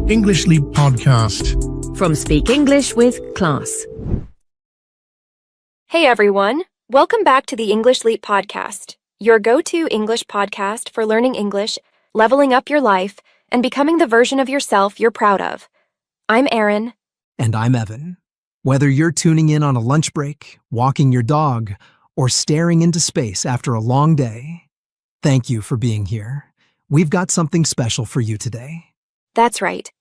English Leap Podcast. From Speak English with Class. Hey everyone, welcome back to the English Leap Podcast, your go-to English podcast for learning English, leveling up your life, and becoming the version of yourself you're proud of. I'm Erin. And I'm Evan. Whether you're tuning in on a lunch break, walking your dog, or staring into space after a long day, thank you for being here. We've got something special for you today. That's right.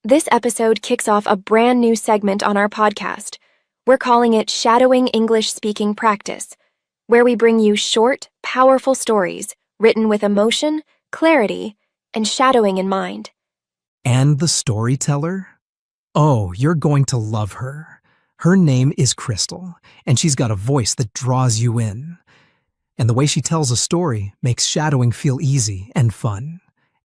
This episode kicks off a brand new segment on our podcast. We're calling it Shadowing English Speaking Practice, where we bring you short, powerful stories written with emotion, clarity, and shadowing in mind. And the storyteller? Oh, you're going to love her. Her name is Crystal, and she's got a voice that draws you in. And the way she tells a story makes shadowing feel easy and fun.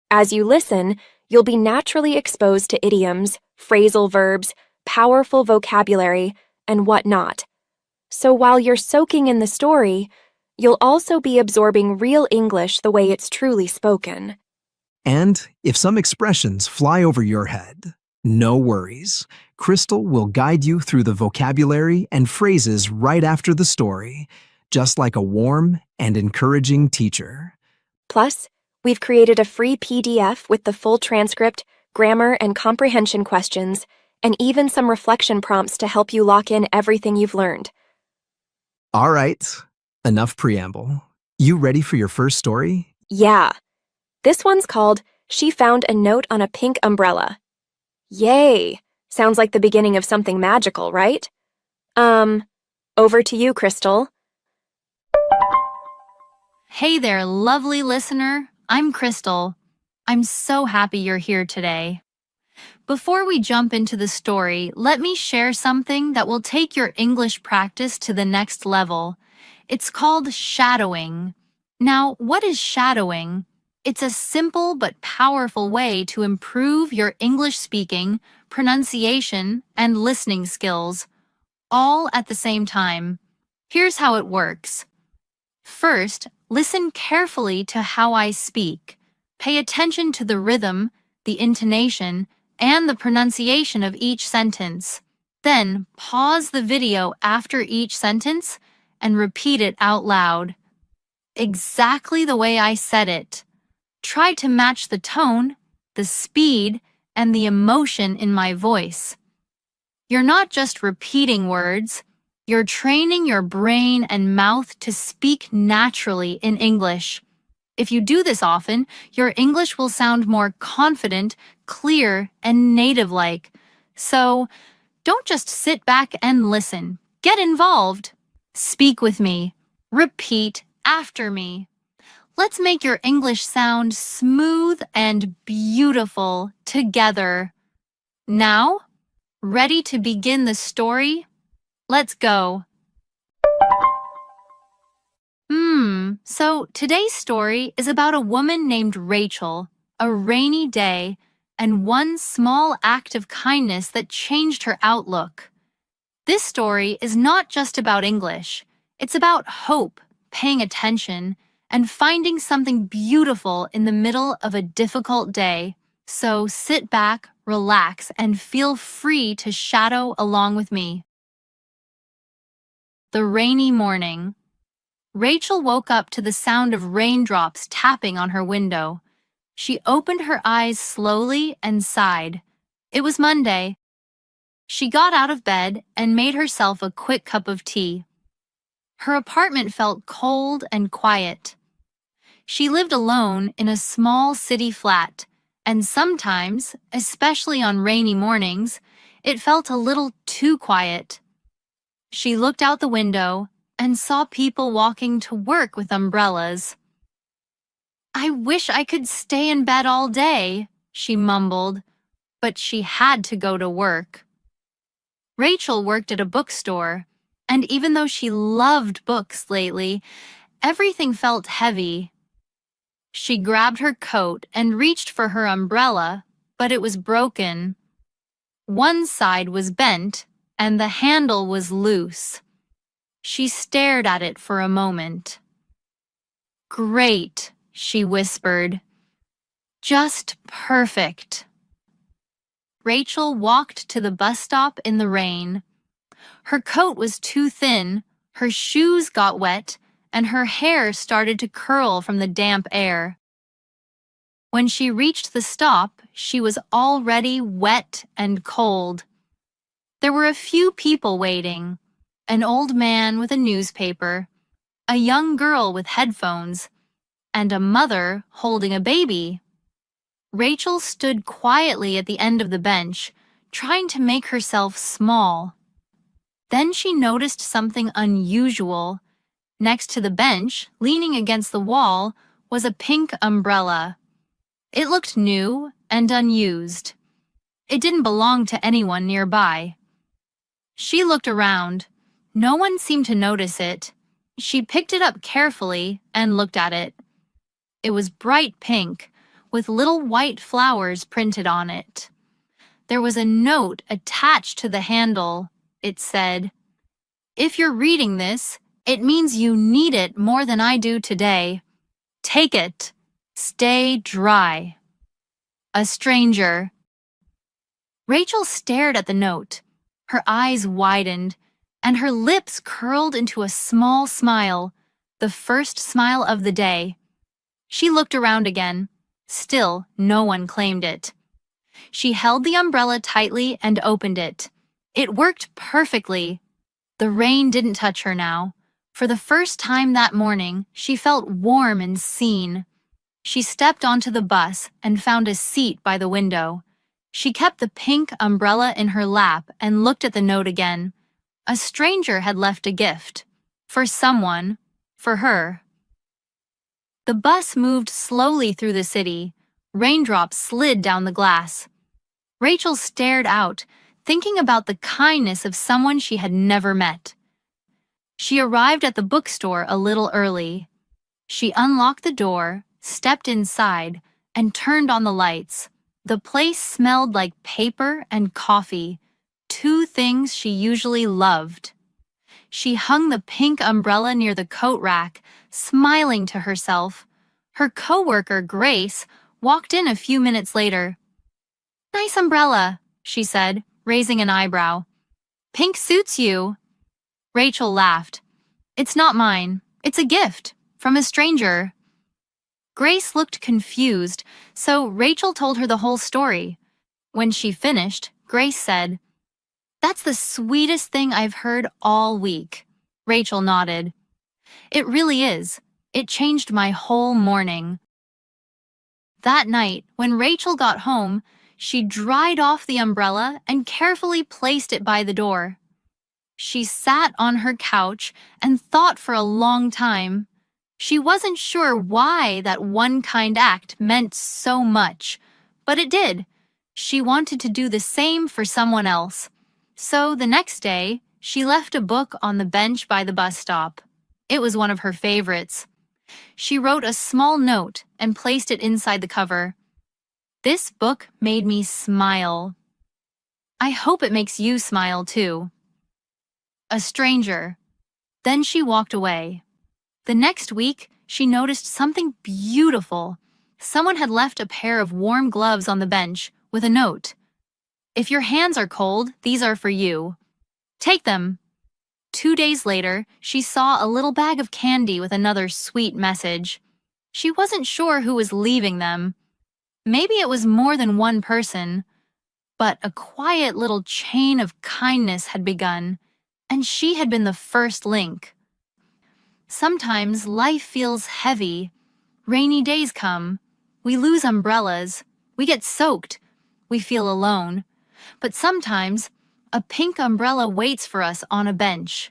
As you listen, you'll be naturally exposed to idioms, phrasal verbs, powerful vocabulary, and whatnot. So while you're soaking in the story, you'll also be absorbing real English the way it's truly spoken. And if some expressions fly over your head, no worries. Crystal will guide you through the vocabulary and phrases right after the story, just like a warm and encouraging teacher. Plus, we've created a free PDF with the full transcript, grammar and comprehension questions, and even some reflection prompts to help you lock in everything you've learned. All right, enough preamble. You ready for your first story? Yeah. This one's called She Found a Note on a Pink Umbrella. Yay! Sounds like the beginning of something magical, right? Over to you, Crystal. Hey there, lovely listener. I'm Crystal. I'm so happy you're here today. Before we jump into the story, let me share something that will take your English practice to the next level. It's called shadowing. Now, what is shadowing? It's a simple but powerful way to improve your English speaking, pronunciation, and listening skills, all at the same time. Here's how it works. First, listen carefully to how I speak. Pay attention to the rhythm, the intonation, and the pronunciation of each sentence. Then, pause the video after each sentence and repeat it out loud. Exactly the way I said it. Try to match the tone, the speed, and the emotion in my voice. You're not just repeating words, you're training your brain and mouth to speak naturally in English. If you do this often, your English will sound more confident, clear, and native-like. So, don't just sit back and listen. Get involved. Speak with me. Repeat after me. Let's make your English sound smooth and beautiful together. Now, ready to begin the story? Let's go. So today's story is about a woman named Rachel, a rainy day, and one small act of kindness that changed her outlook. This story is not just about English. It's about hope, paying attention, and finding something beautiful in the middle of a difficult day. So sit back, relax, and feel free to shadow along with me. The rainy morning. Rachel woke up to the sound of raindrops tapping on her window. She opened her eyes slowly and sighed. It was Monday. She got out of bed and made herself a quick cup of tea. Her apartment felt cold and quiet. She lived alone in a small city flat, and sometimes, especially on rainy mornings, it felt a little too quiet. She looked out the window and saw people walking to work with umbrellas. "I wish I could stay in bed all day," she mumbled, but she had to go to work. Rachel worked at a bookstore, and even though she loved books lately, everything felt heavy. She grabbed her coat and reached for her umbrella, but it was broken. One side was bent, and the handle was loose. She stared at it for a moment. "Great," she whispered. "Just perfect." Rachel walked to the bus stop in the rain. Her coat was too thin, her shoes got wet, and her hair started to curl from the damp air. When she reached the stop, she was already wet and cold. There were a few people waiting: an old man with a newspaper, a young girl with headphones, and a mother holding a baby. Rachel stood quietly at the end of the bench, trying to make herself small. Then she noticed something unusual. Next to the bench, leaning against the wall, was a pink umbrella. It looked new and unused. It didn't belong to anyone nearby. She looked around. No one seemed to notice it. She picked it up carefully and looked at it. It was bright pink, with little white flowers printed on it. There was a note attached to the handle. It said, "If you're reading this, it means you need it more than I do today. Take it. Stay dry. A stranger." Rachel stared at the note. Her eyes widened, and her lips curled into a small smile, the first smile of the day. She looked around again. Still, no one claimed it. She held the umbrella tightly and opened it. It worked perfectly. The rain didn't touch her now. For the first time that morning, she felt warm and seen. She stepped onto the bus and found a seat by the window. She kept the pink umbrella in her lap and looked at the note again. A stranger had left a gift. For someone. For her. The bus moved slowly through the city. Raindrops slid down the glass. Rachel stared out, thinking about the kindness of someone she had never met. She arrived at the bookstore a little early. She unlocked the door, stepped inside, and turned on the lights. The place smelled like paper and coffee, two things she usually loved. She hung the pink umbrella near the coat rack, smiling to herself. Her coworker, Grace, walked in a few minutes later. "Nice umbrella," she said, raising an eyebrow. "Pink suits you." Rachel laughed. "It's not mine. It's a gift from a stranger." Grace looked confused, so Rachel told her the whole story. When she finished, Grace said, "That's the sweetest thing I've heard all week." Rachel nodded. "It really is. It changed my whole morning." That night, when Rachel got home, she dried off the umbrella and carefully placed it by the door. She sat on her couch and thought for a long time. She wasn't sure why that one kind act meant so much, but it did. She wanted to do the same for someone else. So the next day, she left a book on the bench by the bus stop. It was one of her favorites. She wrote a small note and placed it inside the cover. "This book made me smile. I hope it makes you smile too." A stranger. Then she walked away. The next week, she noticed something beautiful. Someone had left a pair of warm gloves on the bench with a note. "If your hands are cold, these are for you. Take them." 2 days later, she saw a little bag of candy with another sweet message. She wasn't sure who was leaving them. Maybe it was more than one person. But a quiet little chain of kindness had begun, and she had been the first link. Sometimes life feels heavy. Rainy days come. We lose umbrellas. We get soaked. We feel alone. But sometimes, a pink umbrella waits for us on a bench.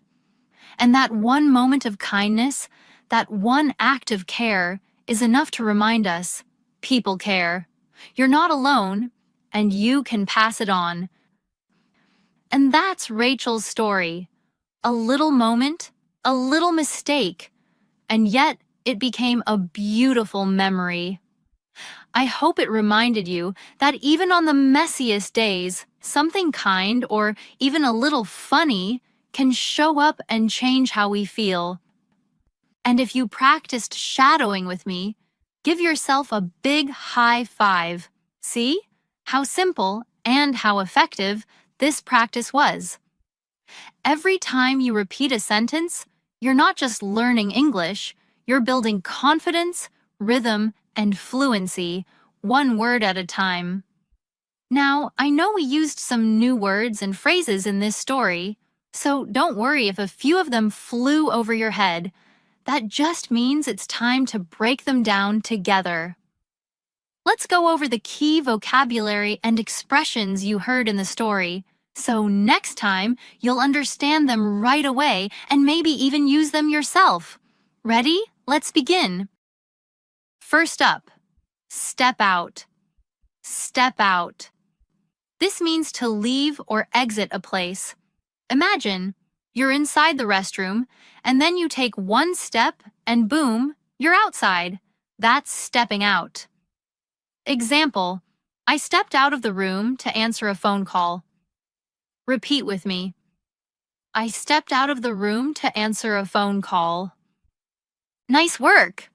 And that one moment of kindness, that one act of care, is enough to remind us, people care. You're not alone, and you can pass it on. And that's Rachel's story. A little moment, a little mistake, and yet it became a beautiful memory. I hope it reminded you that even on the messiest days, something kind or even a little funny can show up and change how we feel. And if you practiced shadowing with me, give yourself a big high five. See? How simple and how effective this practice was. Every time you repeat a sentence, you're not just learning English, you're building confidence, rhythm, and fluency, one word at a time. Now, I know we used some new words and phrases in this story, so don't worry if a few of them flew over your head. That just means it's time to break them down together. Let's go over the key vocabulary and expressions you heard in the story, so next time you'll understand them right away and maybe even use them yourself. Ready? Let's begin. First up, step out. Step out. This means to leave or exit a place. Imagine you're inside the restroom, and then you take one step, and boom, you're outside. That's stepping out. Example, I stepped out of the room to answer a phone call. Repeat with me. I stepped out of the room to answer a phone call. Nice work!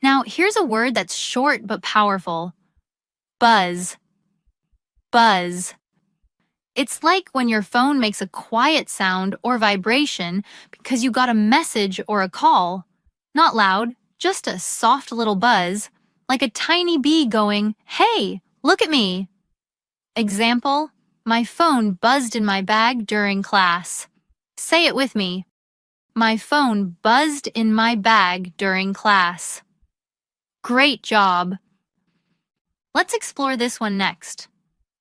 Now, here's a word that's short but powerful. Buzz. Buzz. It's like when your phone makes a quiet sound or vibration because you got a message or a call. Not loud, just a soft little buzz, like a tiny bee going, "Hey, look at me." Example, my phone buzzed in my bag during class. Say it with me. My phone buzzed in my bag during class. Great job. Let's explore this one next.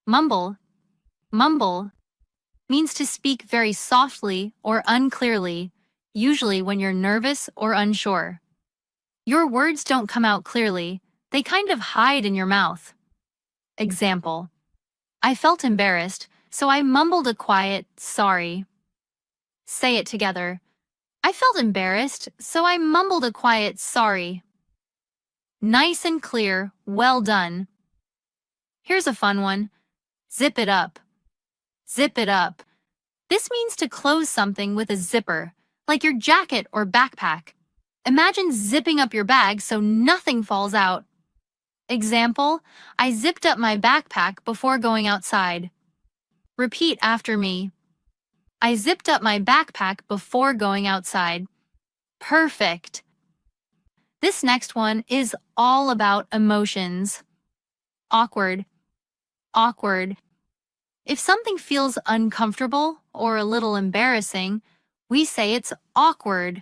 Mumble. Mumble means to speak very softly or unclearly, usually when you're nervous or unsure. Your words don't come out clearly, they kind of hide in your mouth. Example, I felt embarrassed, so I mumbled a quiet, "Sorry." Say it together. I felt embarrassed, so I mumbled a quiet, "Sorry." Nice and clear, well done. Here's a fun one. Zip it up. Zip it up. This means to close something with a zipper, like your jacket or backpack. Imagine zipping up your bag so nothing falls out. Example, I zipped up my backpack before going outside. Repeat after me. I zipped up my backpack before going outside. Perfect. This next one is all about emotions. Awkward. Awkward. If something feels uncomfortable or a little embarrassing, we say it's awkward,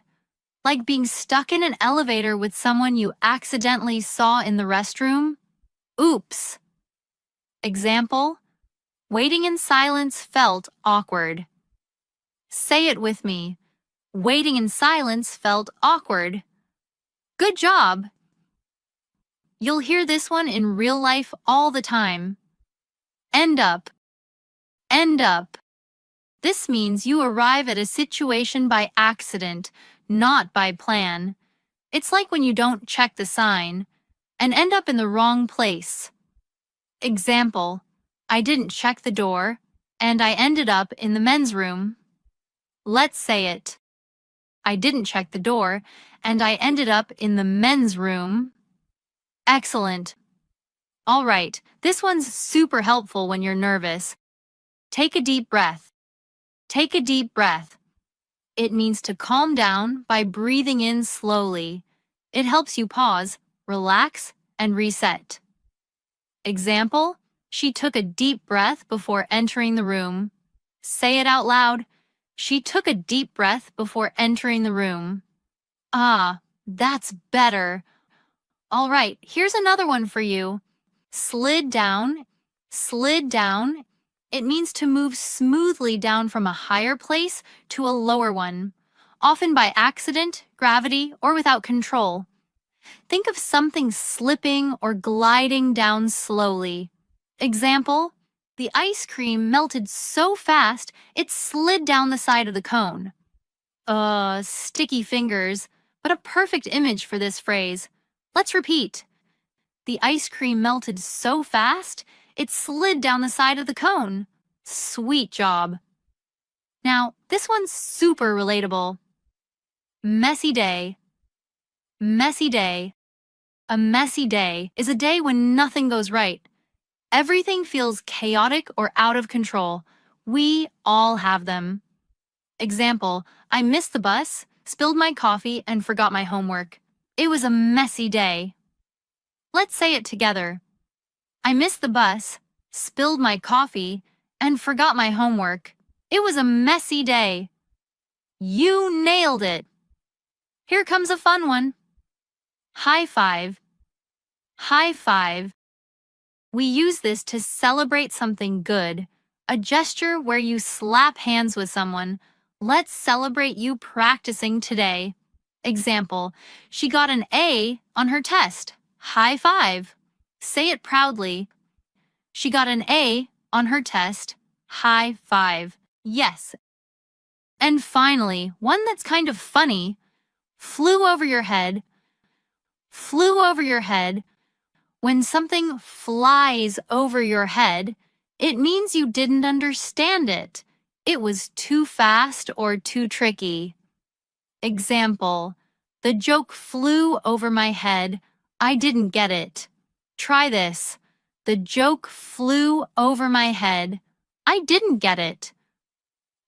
like being stuck in an elevator with someone you accidentally saw in the restroom. Oops. Example, waiting in silence felt awkward. Say it with me. Waiting in silence felt awkward. Good job. You'll hear this one in real life all the time. End up. End up. This means you arrive at a situation by accident, not by plan. It's like when you don't check the sign and end up in the wrong place. Example, I didn't check the door and I ended up in the men's room. Let's say it. I didn't check the door and I ended up in the men's room. Excellent. All right, this one's super helpful when you're nervous. Take a deep breath. Take a deep breath. It means to calm down by breathing in slowly. It helps you pause, relax, and reset. Example, she took a deep breath before entering the room. Say it out loud. She took a deep breath before entering the room. Ah, that's better. All right, here's another one for you. Slid down. Slid down. It means to move smoothly down from a higher place to a lower one, often by accident, gravity, or without control. Think of something slipping or gliding down slowly. Example, the ice cream melted so fast it slid down the side of the cone. Sticky fingers, but a perfect image for this phrase. Let's repeat. The ice cream melted so fast it slid down the side of the cone. Sweet job. Now, this one's super relatable. Messy day. Messy day. A messy day is a day when nothing goes right. Everything feels chaotic or out of control. We all have them. Example, I missed the bus, spilled my coffee, and forgot my homework. It was a messy day. Let's say it together. I missed the bus, spilled my coffee, and forgot my homework. It was a messy day. You nailed it. Here comes a fun one. High five. High five. We use this to celebrate something good, a gesture where you slap hands with someone. Let's celebrate you practicing today. Example, she got an A on her test. High five. Say it proudly. She got an A on her test. High five. Yes. And finally, one that's kind of funny. Flew over your head. Flew over your head. When something flies over your head, it means you didn't understand it. It was too fast or too tricky. Example, the joke flew over my head. I didn't get it. Try this. The joke flew over my head. I didn't get it.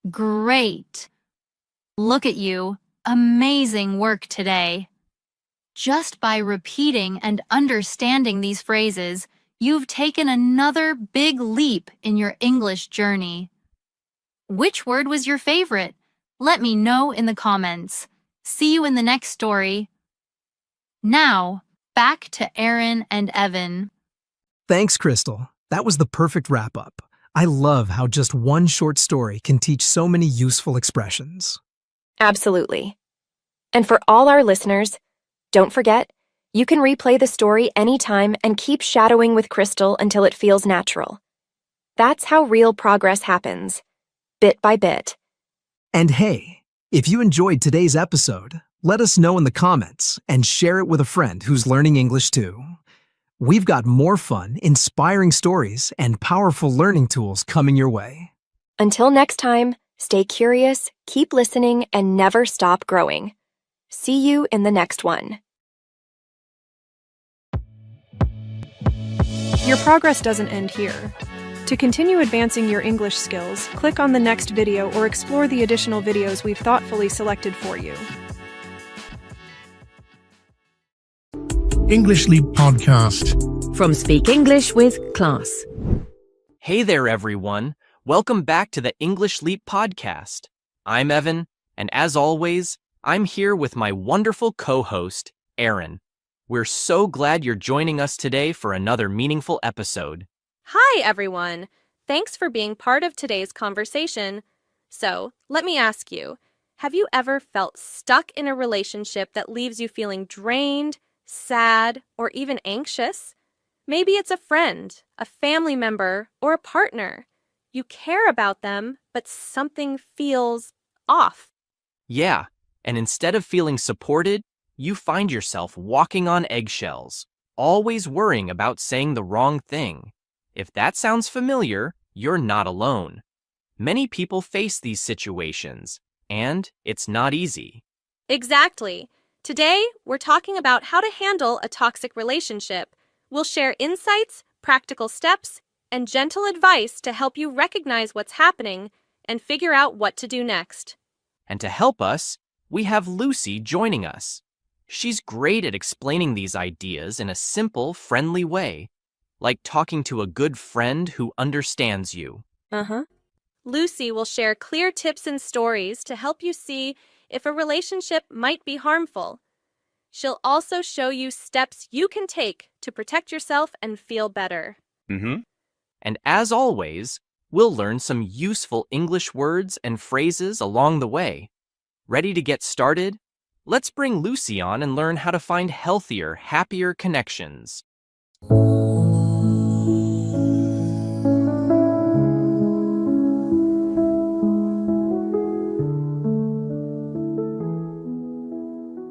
Great. Look at you. Amazing work today. Just by repeating and understanding these phrases, you've taken another big leap in your English journey. Which word was your favorite? Let me know in the comments. See you in the next story. Now, back to Aaron and Evan. Thanks, Crystal. That was the perfect wrap-up. I love how just one short story can teach so many useful expressions. Absolutely. And for all our listeners, don't forget, you can replay the story anytime and keep shadowing with Crystal until it feels natural. That's how real progress happens, bit by bit. And hey, if you enjoyed today's episode, let us know in the comments and share it with a friend who's learning English too. We've got more fun, inspiring stories, and powerful learning tools coming your way. Until next time, stay curious, keep listening, and never stop growing. See you in the next one. Your progress doesn't end here. To continue advancing your English skills, click on the next video or explore the additional videos we've thoughtfully selected for you. English Leap Podcast. From Speak English with Class. Hey there, everyone. Welcome back to the English Leap Podcast. I'm Evan, and as always, I'm here with my wonderful co-host, Aaron. We're so glad you're joining us today for another meaningful episode. Hi, everyone. Thanks for being part of today's conversation. So, let me ask you, have you ever felt stuck in a relationship that leaves you feeling drained, sad, or even anxious? Maybe it's a friend, a family member, or a partner. You care about them, but something feels off. Yeah, and instead of feeling supported, you find yourself walking on eggshells, always worrying about saying the wrong thing. If that sounds familiar, you're not alone. Many people face these situations, and it's not easy. Exactly. Today, we're talking about how to handle a toxic relationship. We'll share insights, practical steps, and gentle advice to help you recognize what's happening and figure out what to do next. And to help us, we have Lucy joining us. She's great at explaining these ideas in a simple, friendly way, like talking to a good friend who understands you. Lucy will share clear tips and stories to help you see if a relationship might be harmful. She'll also show you steps you can take to protect yourself and feel better. And as always, we'll learn some useful English words and phrases along the way. Ready to get started? Let's bring Lucy on and learn how to find healthier, happier connections.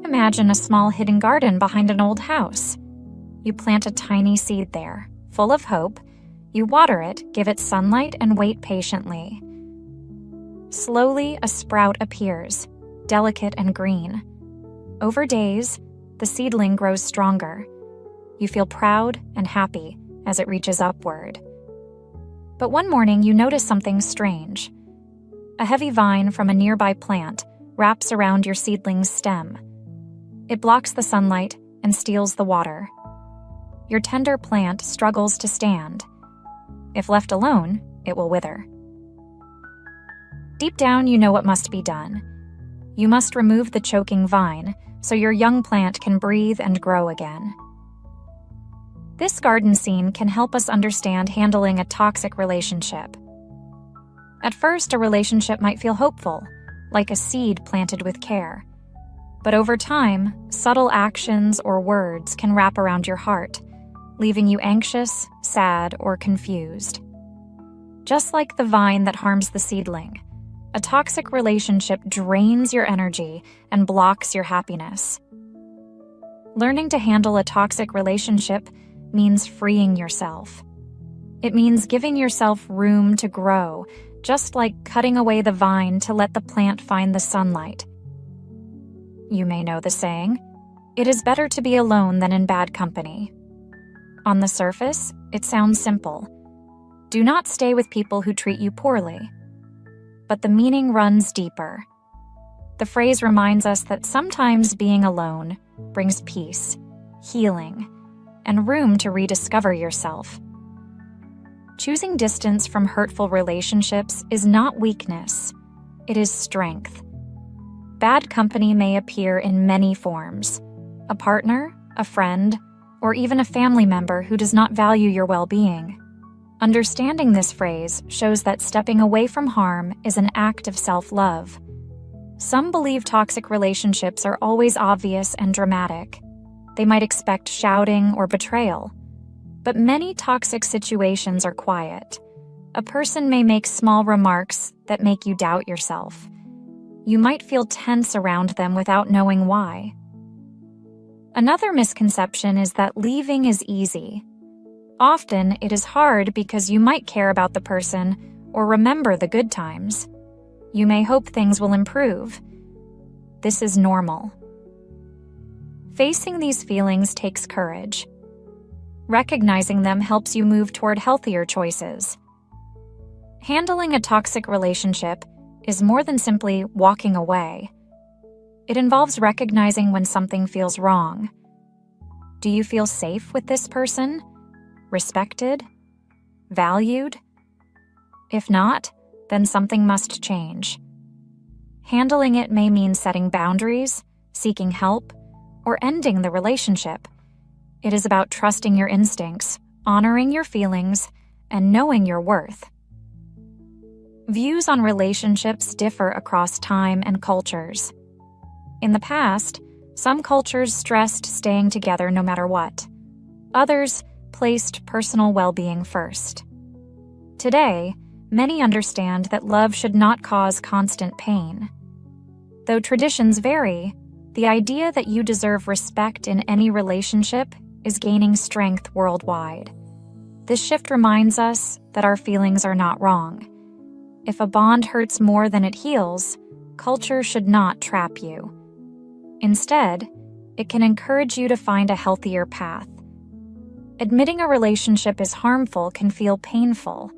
Imagine a small hidden garden behind an old house. You plant a tiny seed there, full of hope. You water it, give it sunlight, and wait patiently. Slowly, a sprout appears, delicate and green. Over days, the seedling grows stronger. You feel proud and happy, as it reaches upward. But one morning you notice something strange. A heavy vine from a nearby plant wraps around your seedling's stem. It blocks the sunlight and steals the water. Your tender plant struggles to stand. If left alone, it will wither. Deep down, you know what must be done. You must remove the choking vine so your young plant can breathe and grow again. This garden scene can help us understand handling a toxic relationship. At first, a relationship might feel hopeful, like a seed planted with care. But over time, subtle actions or words can wrap around your heart, leaving you anxious, sad, or confused. Just like the vine that harms the seedling, a toxic relationship drains your energy and blocks your happiness. Learning to handle a toxic relationship means freeing yourself. It means giving yourself room to grow, just like cutting away the vine to let the plant find the sunlight. You may know the saying, "It is better to be alone than in bad company." On the surface, it sounds simple. Do not stay with people who treat you poorly. But the meaning runs deeper. The phrase reminds us that sometimes being alone brings peace, healing, and room to rediscover yourself. Choosing distance from hurtful relationships is not weakness, it is strength. Bad company may appear in many forms: a partner, a friend, or even a family member who does not value your well-being. Understanding this phrase shows that stepping away from harm is an act of self-love. Some believe toxic relationships are always obvious and dramatic. They might expect shouting or betrayal. But many toxic situations are quiet. A person may make small remarks that make you doubt yourself. You might feel tense around them without knowing why. Another misconception is that leaving is easy. Often, it is hard because you might care about the person or remember the good times. You may hope things will improve. This is normal. Facing these feelings takes courage. Recognizing them helps you move toward healthier choices. Handling a toxic relationship is more than simply walking away. It involves recognizing when something feels wrong. Do you feel safe with this person? Respected? Valued? If not, then something must change. Handling it may mean setting boundaries, seeking help, or ending the relationship. It is about trusting your instincts, honoring your feelings, and knowing your worth. Views on relationships differ across time and cultures. In the past, some cultures stressed staying together no matter what. Others placed personal well-being first. Today, many understand that love should not cause constant pain. Though traditions vary, the idea that you deserve respect in any relationship is gaining strength worldwide. This shift reminds us that our feelings are not wrong. If a bond hurts more than it heals, culture should not trap you. Instead, it can encourage you to find a healthier path. Admitting a relationship is harmful can feel painful.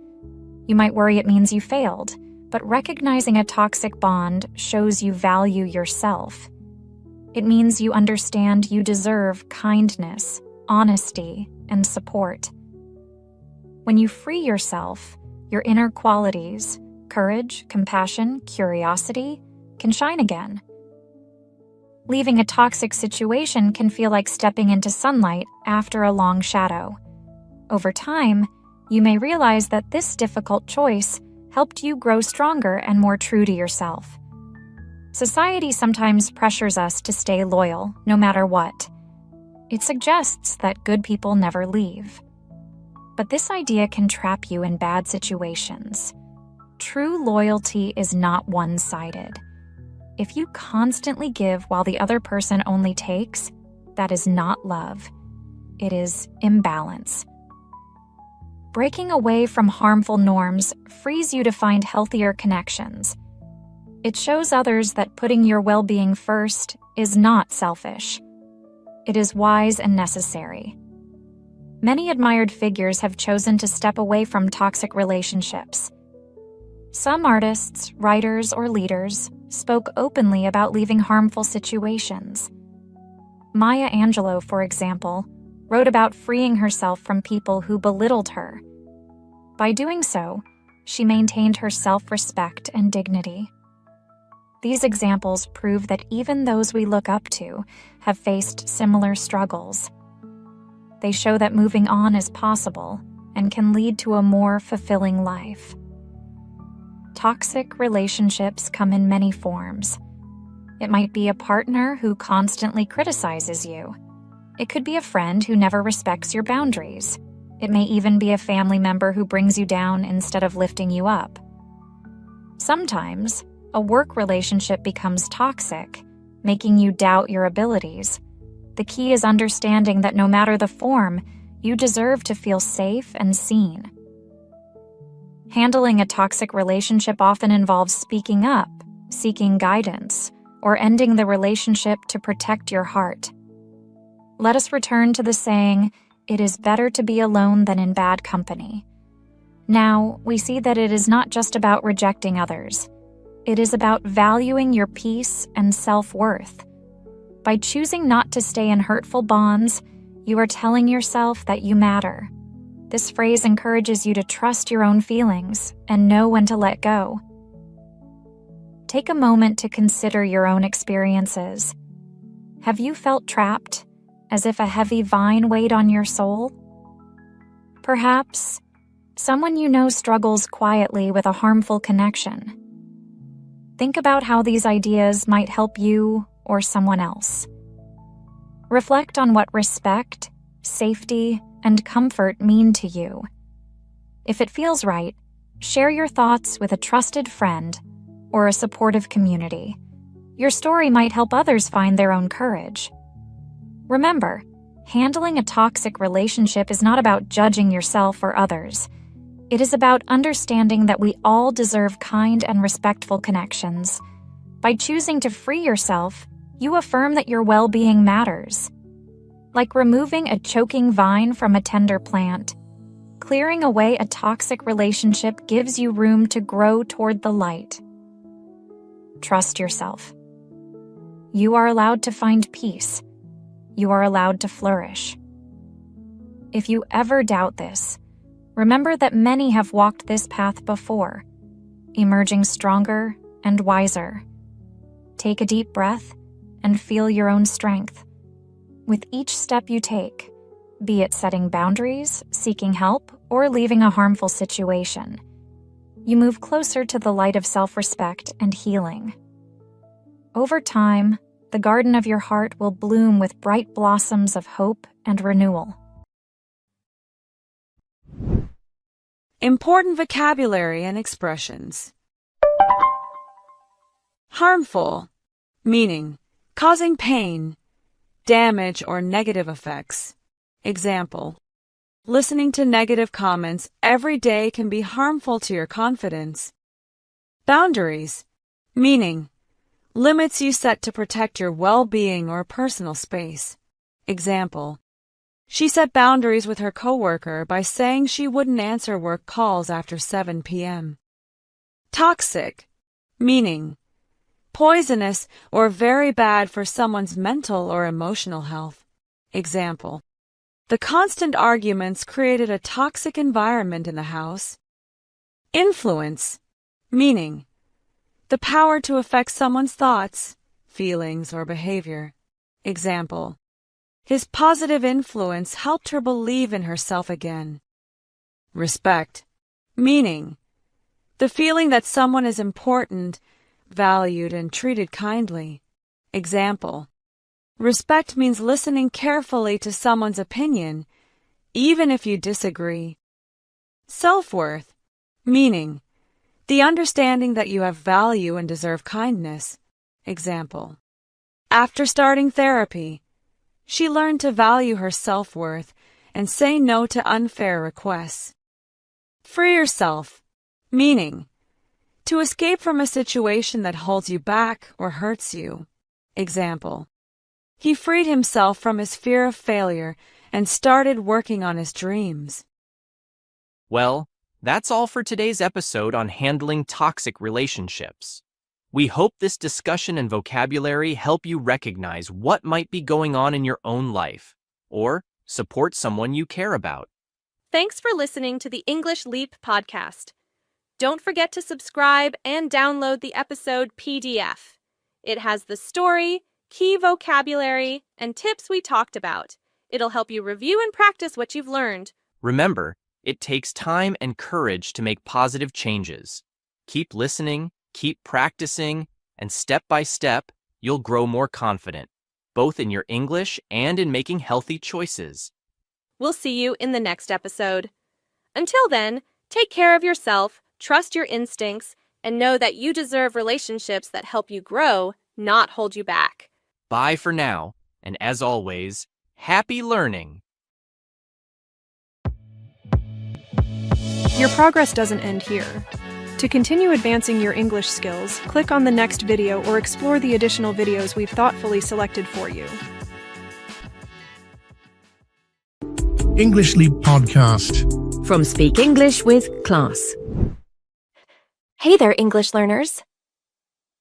You might worry it means you failed, but recognizing a toxic bond shows you value yourself. It means you understand you deserve kindness, honesty, and support. When you free yourself, your inner qualities, courage, compassion, curiosity, can shine again. Leaving a toxic situation can feel like stepping into sunlight after a long shadow. Over time, you may realize that this difficult choice helped you grow stronger and more true to yourself. Society sometimes pressures us to stay loyal, no matter what. It suggests that good people never leave. But this idea can trap you in bad situations. True loyalty is not one-sided. If you constantly give while the other person only takes, that is not love. It is imbalance. Breaking away from harmful norms frees you to find healthier connections. It shows others that putting your well-being first is not selfish. It is wise and necessary. Many admired figures have chosen to step away from toxic relationships. Some artists, writers, or leaders spoke openly about leaving harmful situations. Maya Angelou, for example, wrote about freeing herself from people who belittled her. By doing so, she maintained her self-respect and dignity. These examples prove that even those we look up to have faced similar struggles. They show that moving on is possible and can lead to a more fulfilling life. Toxic relationships come in many forms. It might be a partner who constantly criticizes you. It could be a friend who never respects your boundaries. It may even be a family member who brings you down instead of lifting you up. Sometimes, a work relationship becomes toxic, making you doubt your abilities. The key is understanding that no matter the form, you deserve to feel safe and seen. Handling a toxic relationship often involves speaking up, seeking guidance, or ending the relationship to protect your heart. Let us return to the saying, "It is better to be alone than in bad company." Now, we see that it is not just about rejecting others. It is about valuing your peace and self-worth. By choosing not to stay in hurtful bonds, you are telling yourself that you matter. This phrase encourages you to trust your own feelings and know when to let go. Take a moment to consider your own experiences. Have you felt trapped, as if a heavy vine weighed on your soul? Perhaps someone you know struggles quietly with a harmful connection. Think about how these ideas might help you or someone else. Reflect on what respect, safety, and comfort mean to you. If it feels right, share your thoughts with a trusted friend or a supportive community. Your story might help others find their own courage. Remember, handling a toxic relationship is not about judging yourself or others. It is about understanding that we all deserve kind and respectful connections. By choosing to free yourself, you affirm that your well-being matters. Like removing a choking vine from a tender plant, clearing away a toxic relationship gives you room to grow toward the light. Trust yourself. You are allowed to find peace. You are allowed to flourish. If you ever doubt this, remember that many have walked this path before, emerging stronger and wiser. Take a deep breath and feel your own strength. With each step you take, be it setting boundaries, seeking help, or leaving a harmful situation, you move closer to the light of self-respect and healing. Over time, the garden of your heart will bloom with bright blossoms of hope and renewal. Important vocabulary and expressions. Harmful, meaning causing pain, damage, or negative effects. Example: listening to negative comments every day can be harmful to your confidence. Boundaries, meaning limits you set to protect your well-being or personal space. Example: she set boundaries with her coworker by saying she wouldn't answer work calls after 7 p.m. Toxic, meaning poisonous or very bad for someone's mental or emotional health. Example: the constant arguments created a toxic environment in the house. Influence, meaning the power to affect someone's thoughts, feelings, or behavior. Example: his positive influence helped her believe in herself again. Respect, meaning the feeling that someone is important, valued, and treated kindly. Example: respect means listening carefully to someone's opinion, even if you disagree. Self-worth, meaning the understanding that you have value and deserve kindness. Example: after starting therapy, she learned to value her self-worth and say no to unfair requests. Free yourself, meaning to escape from a situation that holds you back or hurts you. Example: he freed himself from his fear of failure and started working on his dreams. Well, that's all for today's episode on handling toxic relationships. We hope this discussion and vocabulary help you recognize what might be going on in your own life, or support someone you care about. Thanks for listening to the English Leap podcast. Don't forget to subscribe and download the episode PDF. It has the story, key vocabulary, and tips we talked about. It'll help you review and practice what you've learned. Remember, it takes time and courage to make positive changes. Keep listening, keep practicing, and step by step, you'll grow more confident, both in your English and in making healthy choices. We'll see you in the next episode. Until then, take care of yourself, trust your instincts, and know that you deserve relationships that help you grow, not hold you back. Bye for now, and as always, happy learning! Your progress doesn't end here. To continue advancing your English skills, click on the next video or explore the additional videos we've thoughtfully selected for you. English Leap Podcast. From Speak English with Class. Hey there, English learners.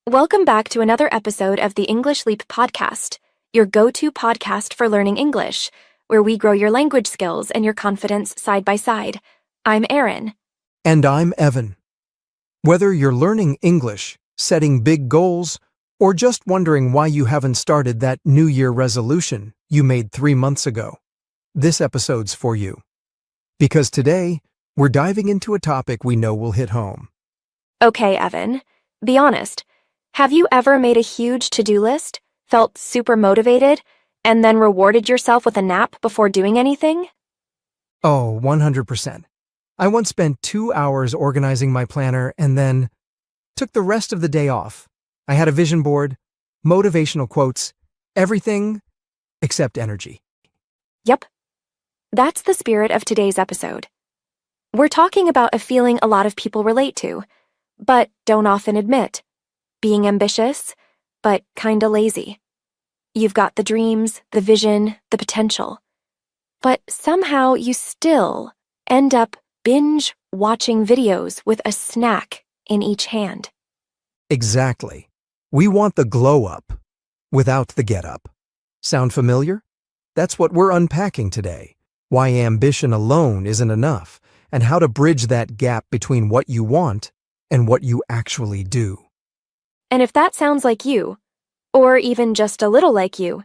Welcome back to another episode of the English Leap podcast, your go-to podcast for learning English, where we grow your language skills and your confidence side by side. I'm Erin. And I'm Evan. Whether you're learning English, setting big goals, or just wondering why you haven't started that New Year resolution you made 3 months ago, this episode's for you. Because today, we're diving into a topic we know will hit home. Okay, Evan, be honest. Have you ever made a huge to-do list, felt super motivated, and then rewarded yourself with a nap before doing anything? Oh, 100%. I once spent 2 hours organizing my planner and then took the rest of the day off. I had a vision board, motivational quotes, everything except energy. Yep. That's the spirit of today's episode. We're talking about a feeling a lot of people relate to, but don't often admit. Being ambitious, but kinda lazy. You've got the dreams, the vision, the potential. But somehow you still end up binge watching videos with a snack in each hand. Exactly. We want the glow up without the get up. Sound familiar? That's what we're unpacking today. Why ambition alone isn't enough, and how to bridge that gap between what you want and what you actually do. And if that sounds like you, or even just a little like you,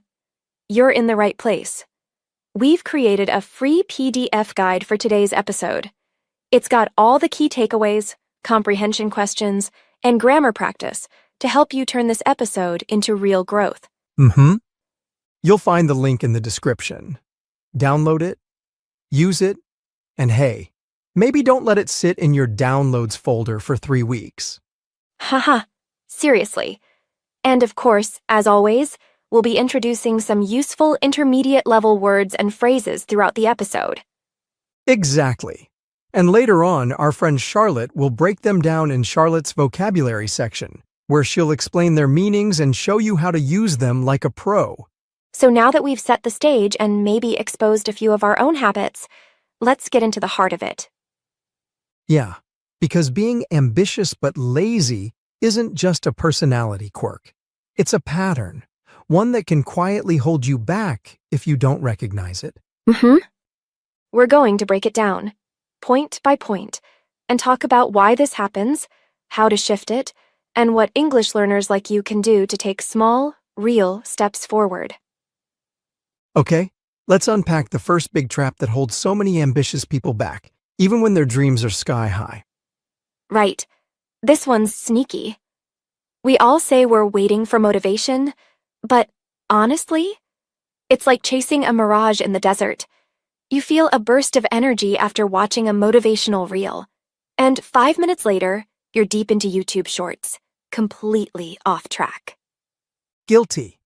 you're in the right place. We've created a free PDF guide for today's episode. It's got all the key takeaways, comprehension questions, and grammar practice to help you turn this episode into real growth. You'll find the link in the description. Download it, use it, and hey, maybe don't let it sit in your downloads folder for 3 weeks. Haha, seriously. And of course, as always, we'll be introducing some useful intermediate-level words and phrases throughout the episode. Exactly. And later on, our friend Charlotte will break them down in Charlotte's vocabulary section, where she'll explain their meanings and show you how to use them like a pro. So now that we've set the stage and maybe exposed a few of our own habits, let's get into the heart of it. Yeah, because being ambitious but lazy isn't just a personality quirk. It's a pattern, one that can quietly hold you back if you don't recognize it. We're going to break it down, point by point, and talk about why this happens, how to shift it, and what English learners like you can do to take small, real steps forward. Okay, let's unpack the first big trap that holds so many ambitious people back, even when their dreams are sky high. Right. This one's sneaky. We all say we're waiting for motivation, but honestly, it's like chasing a mirage in the desert. You feel a burst of energy after watching a motivational reel, and 5 minutes later, you're deep into YouTube Shorts, completely off track. Guilty.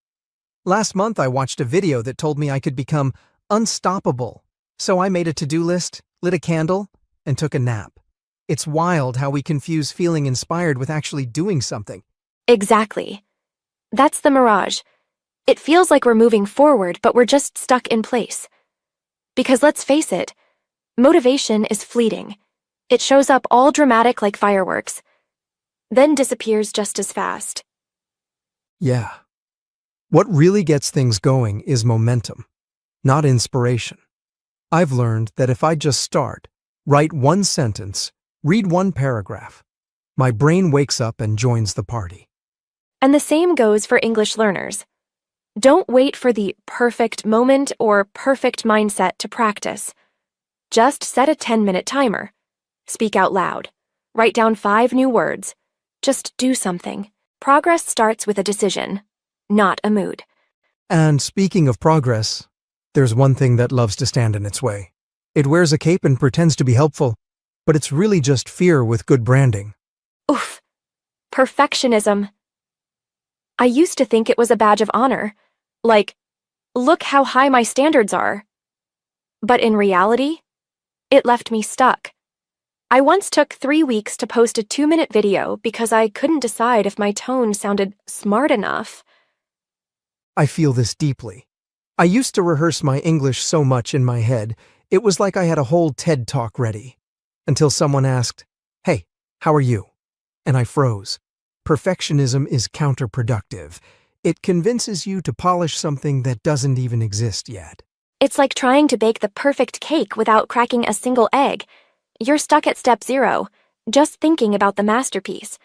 Last month, I watched a video that told me I could become unstoppable. So I made a to-do list, lit a candle, and took a nap. It's wild how we confuse feeling inspired with actually doing something. Exactly. That's the mirage. It feels like we're moving forward, but we're just stuck in place. Because let's face it, motivation is fleeting. It shows up all dramatic like fireworks, then disappears just as fast. Yeah. What really gets things going is momentum, not inspiration. I've learned that if I just start, write one sentence, read one paragraph, my brain wakes up and joins the party. And the same goes for English learners. Don't wait for the perfect moment or perfect mindset to practice. Just set a 10-minute timer. Speak out loud. Write down 5 new words. Just do something. Progress starts with a decision, not a mood. And speaking of progress, there's one thing that loves to stand in its way. It wears a cape and pretends to be helpful, but it's really just fear with good branding. Oof. Perfectionism. I used to think it was a badge of honor. Like, look how high my standards are. But in reality, it left me stuck. I once took 3 weeks to post a 2-minute video because I couldn't decide if my tone sounded smart enough. I feel this deeply. I used to rehearse my English so much in my head, it was like I had a whole TED Talk ready. Until someone asked, "Hey, how are you?" And I froze. Perfectionism is counterproductive. It convinces you to polish something that doesn't even exist yet. It's like trying to bake the perfect cake without cracking a single egg. You're stuck at step 0, just thinking about the masterpiece.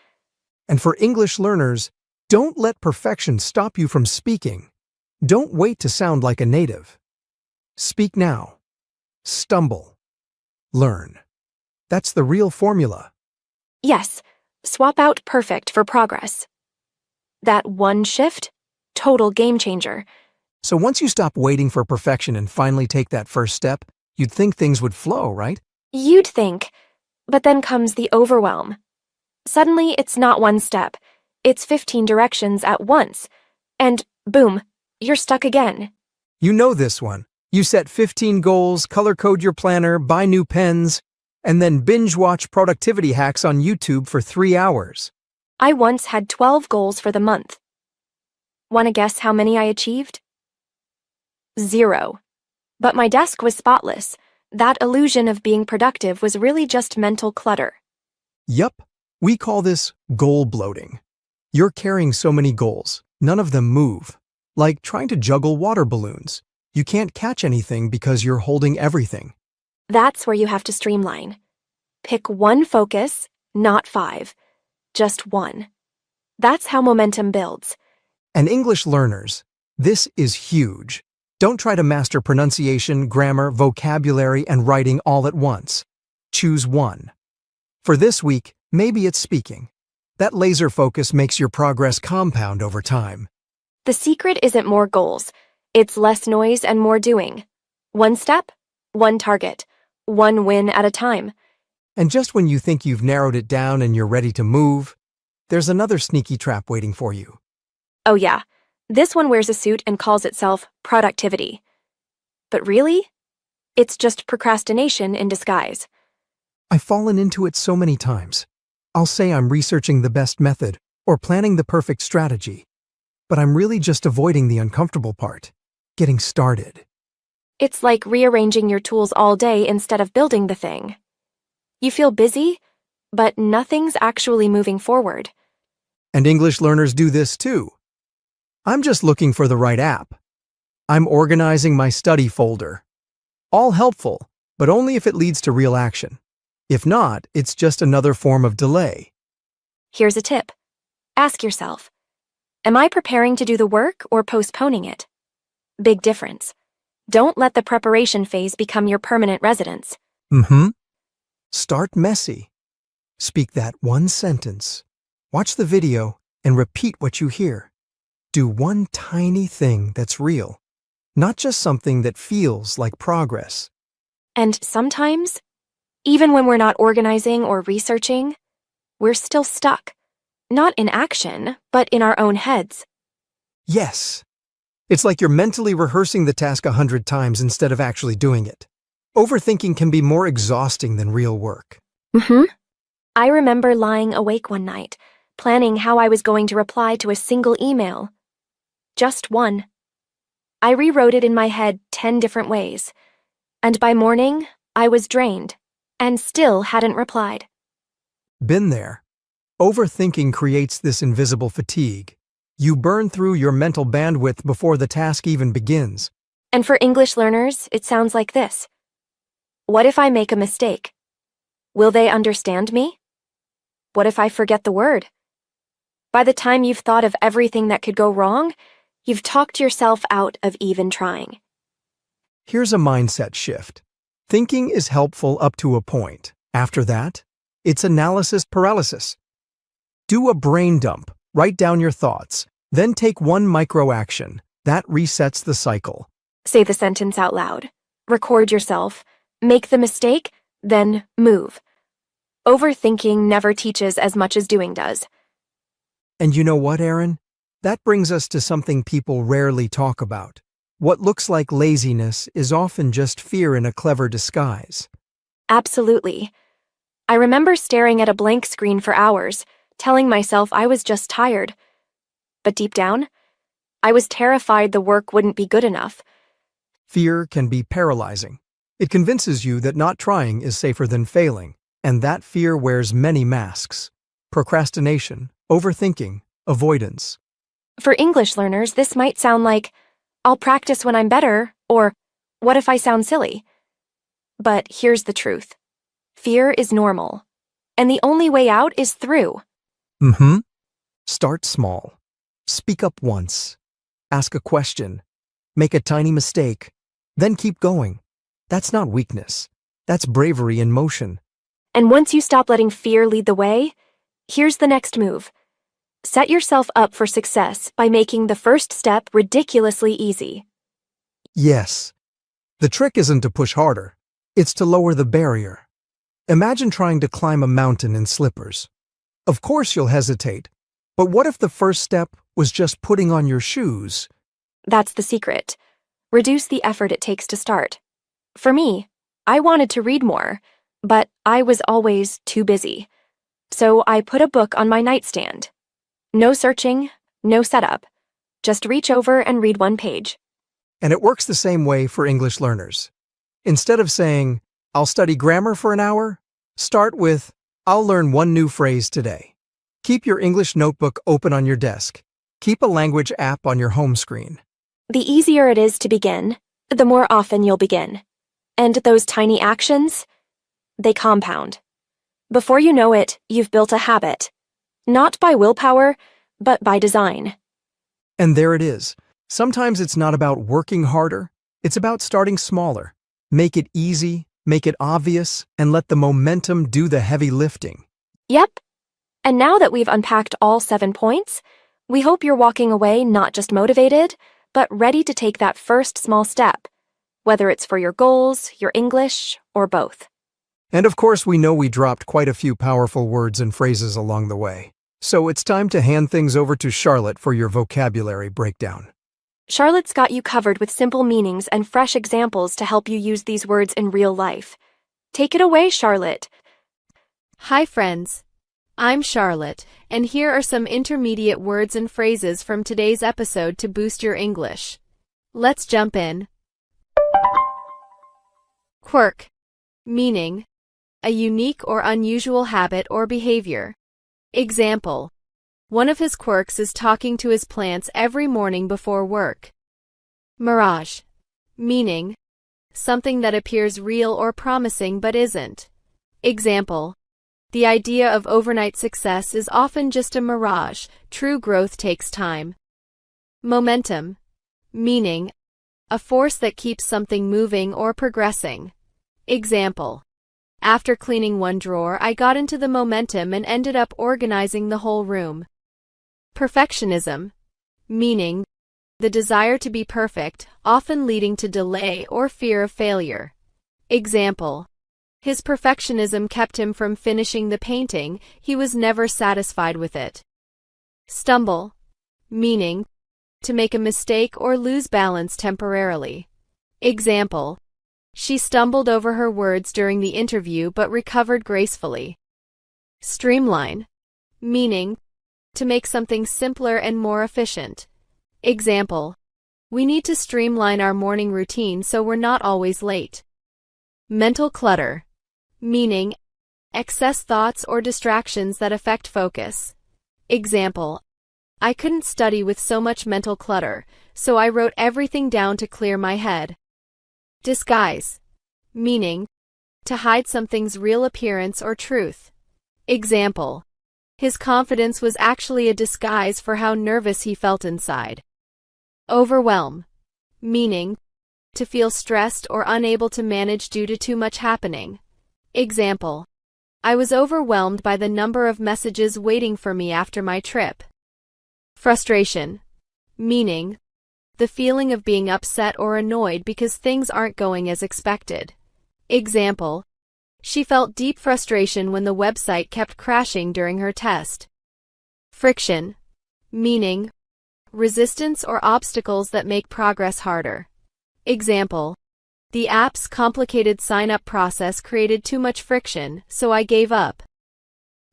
And for English learners, don't let perfection stop you from speaking. Don't wait to sound like a native. Speak now. Stumble. Learn. That's the real formula. Yes, swap out perfect for progress. That one shift, total game changer. So once you stop waiting for perfection and finally take that first step, you'd think things would flow, right? You'd think, but then comes the overwhelm. Suddenly, it's not one step. It's 15 directions at once. And boom, you're stuck again. You know this one. You set 15 goals, color code your planner, buy new pens, and then binge watch productivity hacks on YouTube for 3 hours. I once had 12 goals for the month. Want to guess how many I achieved? 0. But my desk was spotless. That illusion of being productive was really just mental clutter. Yup, we call this goal bloating. You're carrying so many goals, none of them move. Like trying to juggle water balloons. You can't catch anything because you're holding everything. That's where you have to streamline. Pick one focus, not 5. Just one. That's how momentum builds. And English learners, this is huge. Don't try to master pronunciation, grammar, vocabulary, and writing all at once. Choose one. For this week, maybe it's speaking. That laser focus makes your progress compound over time. The secret isn't more goals. It's less noise and more doing. One step, one target, one win at a time. And just when you think you've narrowed it down and you're ready to move, there's another sneaky trap waiting for you. Oh yeah, this one wears a suit and calls itself productivity. But really, it's just procrastination in disguise. I've fallen into it so many times. I'll say I'm researching the best method or planning the perfect strategy, but I'm really just avoiding the uncomfortable part, getting started. It's like rearranging your tools all day instead of building the thing. You feel busy, but nothing's actually moving forward. And English learners do this too. I'm just looking for the right app. I'm organizing my study folder. All helpful, but only if it leads to real action. If not, it's just another form of delay. Here's a tip. Ask yourself, am I preparing to do the work or postponing it? Big difference. Don't let the preparation phase become your permanent residence. Start messy. Speak that one sentence. Watch the video and repeat what you hear. Do one tiny thing that's real, not just something that feels like progress. And sometimes, even when we're not organizing or researching, we're still stuck. Not in action, but in our own heads. Yes. It's like you're mentally rehearsing the task 100 times instead of actually doing it. Overthinking can be more exhausting than real work. I remember lying awake one night, planning how I was going to reply to a single email. Just one. I rewrote it in my head 10 different ways. And by morning, I was drained and still hadn't replied. Been there. Overthinking creates this invisible fatigue. You burn through your mental bandwidth before the task even begins. And for English learners, it sounds like this. What if I make a mistake? Will they understand me? What if I forget the word? By the time you've thought of everything that could go wrong, you've talked yourself out of even trying. Here's a mindset shift. Thinking is helpful up to a point. After that, it's analysis paralysis. Do a brain dump, write down your thoughts, then take one micro action. That resets the cycle. Say the sentence out loud. Record yourself. Make the mistake, then move. Overthinking never teaches as much as doing does. And you know what, Aaron? That brings us to something people rarely talk about. What looks like laziness is often just fear in a clever disguise. Absolutely. I remember staring at a blank screen for hours, telling myself I was just tired. But deep down, I was terrified the work wouldn't be good enough. Fear can be paralyzing. It convinces you that not trying is safer than failing, and that fear wears many masks. Procrastination, overthinking, avoidance. For English learners, this might sound like, I'll practice when I'm better, or what if I sound silly? But here's the truth. Fear is normal, and the only way out is through. Start small. Speak up once. Ask a question. Make a tiny mistake. Then keep going. That's not weakness. That's bravery in motion. And once you stop letting fear lead the way, here's the next move. Set yourself up for success by making the first step ridiculously easy. Yes. The trick isn't to push harder. It's to lower the barrier. Imagine trying to climb a mountain in slippers. Of course you'll hesitate. But what if the first step was just putting on your shoes? That's the secret. Reduce the effort it takes to start. For me, I wanted to read more, but I was always too busy. So I put a book on my nightstand. No searching, no setup. Just reach over and read one page. And it works the same way for English learners. Instead of saying, I'll study grammar for an hour, start with, I'll learn one new phrase today. Keep your English notebook open on your desk. Keep a language app on your home screen. The easier it is to begin, the more often you'll begin. And those tiny actions, they compound. Before you know it, you've built a habit. Not by willpower, but by design. And there it is. Sometimes it's not about working harder. It's about starting smaller. Make it easy, make it obvious, and let the momentum do the heavy lifting. Yep. And now that we've unpacked all 7 points, we hope you're walking away not just motivated, but ready to take that first small step, whether it's for your goals, your English, or both. And of course, we know we dropped quite a few powerful words and phrases along the way. So it's time to hand things over to Charlotte for your vocabulary breakdown. Charlotte's got you covered with simple meanings and fresh examples to help you use these words in real life. Take it away, Charlotte. Hi, friends. I'm Charlotte, and here are some intermediate words and phrases from today's episode to boost your English. Let's jump in. Quirk. Meaning, a unique or unusual habit or behavior. Example. One of his quirks is talking to his plants every morning before work. Mirage. Meaning, something that appears real or promising but isn't. Example. The idea of overnight success is often just a mirage. True growth takes time. Momentum. Meaning, a force that keeps something moving or progressing. Example. After cleaning one drawer, I got into the momentum and ended up organizing the whole room. Perfectionism. Meaning, the desire to be perfect, often leading to delay or fear of failure. Example. His perfectionism kept him from finishing the painting. He was never satisfied with it. Stumble. Meaning, to make a mistake or lose balance temporarily. Example. She stumbled over her words during the interview but recovered gracefully. Streamline. Meaning, to make something simpler and more efficient. Example. We need to streamline our morning routine so we're not always late. Mental clutter. Meaning, excess thoughts or distractions that affect focus. Example, I couldn't study with so much mental clutter, so I wrote everything down to clear my head. Disguise. Meaning, to hide something's real appearance or truth. Example, his confidence was actually a disguise for how nervous he felt inside. Overwhelm. Meaning, to feel stressed or unable to manage due to too much happening. Example, I was overwhelmed by the number of messages waiting for me after my trip. Frustration. Meaning, the feeling of being upset or annoyed because things aren't going as expected. Example, she felt deep frustration when the website kept crashing during her test. Friction. Meaning, resistance or obstacles that make progress harder. Example, the app's complicated sign-up process created too much friction, so I gave up.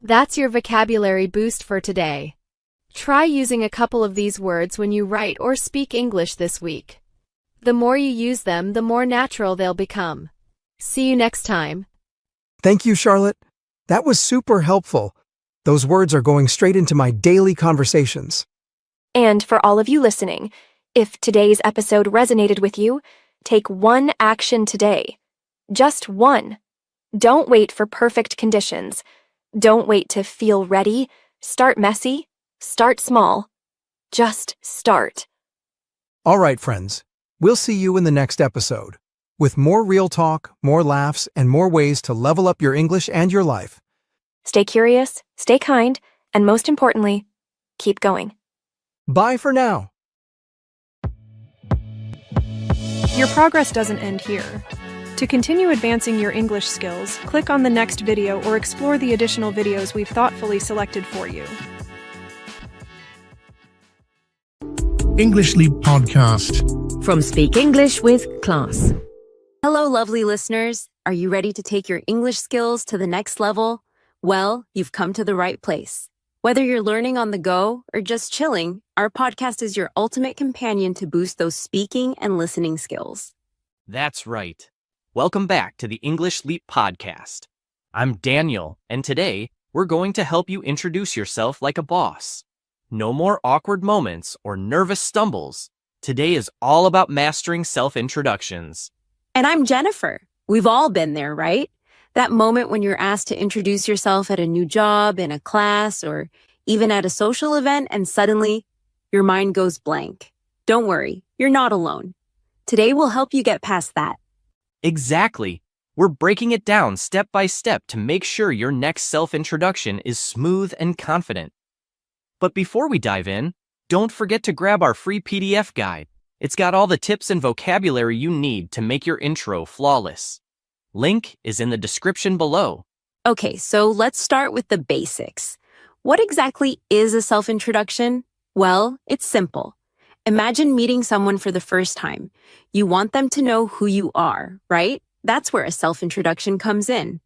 That's your vocabulary boost for today. Try using a couple of these words when you write or speak English this week. The more you use them, the more natural they'll become. See you next time. Thank you, Charlotte. That was super helpful. Those words are going straight into my daily conversations. And for all of you listening, if today's episode resonated with you, take one action today. Just one. Don't wait for perfect conditions. Don't wait to feel ready. Start messy. Start small. Just start. All right, friends. We'll see you in the next episode, with more real talk, more laughs, and more ways to level up your English and your life. Stay curious, stay kind, and most importantly, keep going. Bye for now. Your progress doesn't end here. To continue advancing your English skills, click on the next video or explore the additional videos we've thoughtfully selected for you. English Leap Podcast. From Speak English with Class. Hello, lovely listeners. Are you ready to take your English skills to the next level? Well, you've come to the right place. Whether you're learning on the go or just chilling, our podcast is your ultimate companion to boost those speaking and listening skills. That's right. Welcome back to the English Leap Podcast. I'm Daniel, and today we're going to help you introduce yourself like a boss. No more awkward moments or nervous stumbles. Today is all about mastering self-introductions. And I'm Jennifer. We've all been there, right? That moment when you're asked to introduce yourself at a new job, in a class, or even at a social event, and suddenly your mind goes blank. Don't worry, you're not alone. Today we'll help you get past that. Exactly. We're breaking it down step by step to make sure your next self-introduction is smooth and confident. But before we dive in, don't forget to grab our free PDF guide. It's got all the tips and vocabulary you need to make your intro flawless. Link is in the description below. Okay, so let's start with the basics. What exactly is a self-introduction? Well, it's simple. Imagine meeting someone for the first time. You want them to know who you are, right? That's where a self-introduction comes in.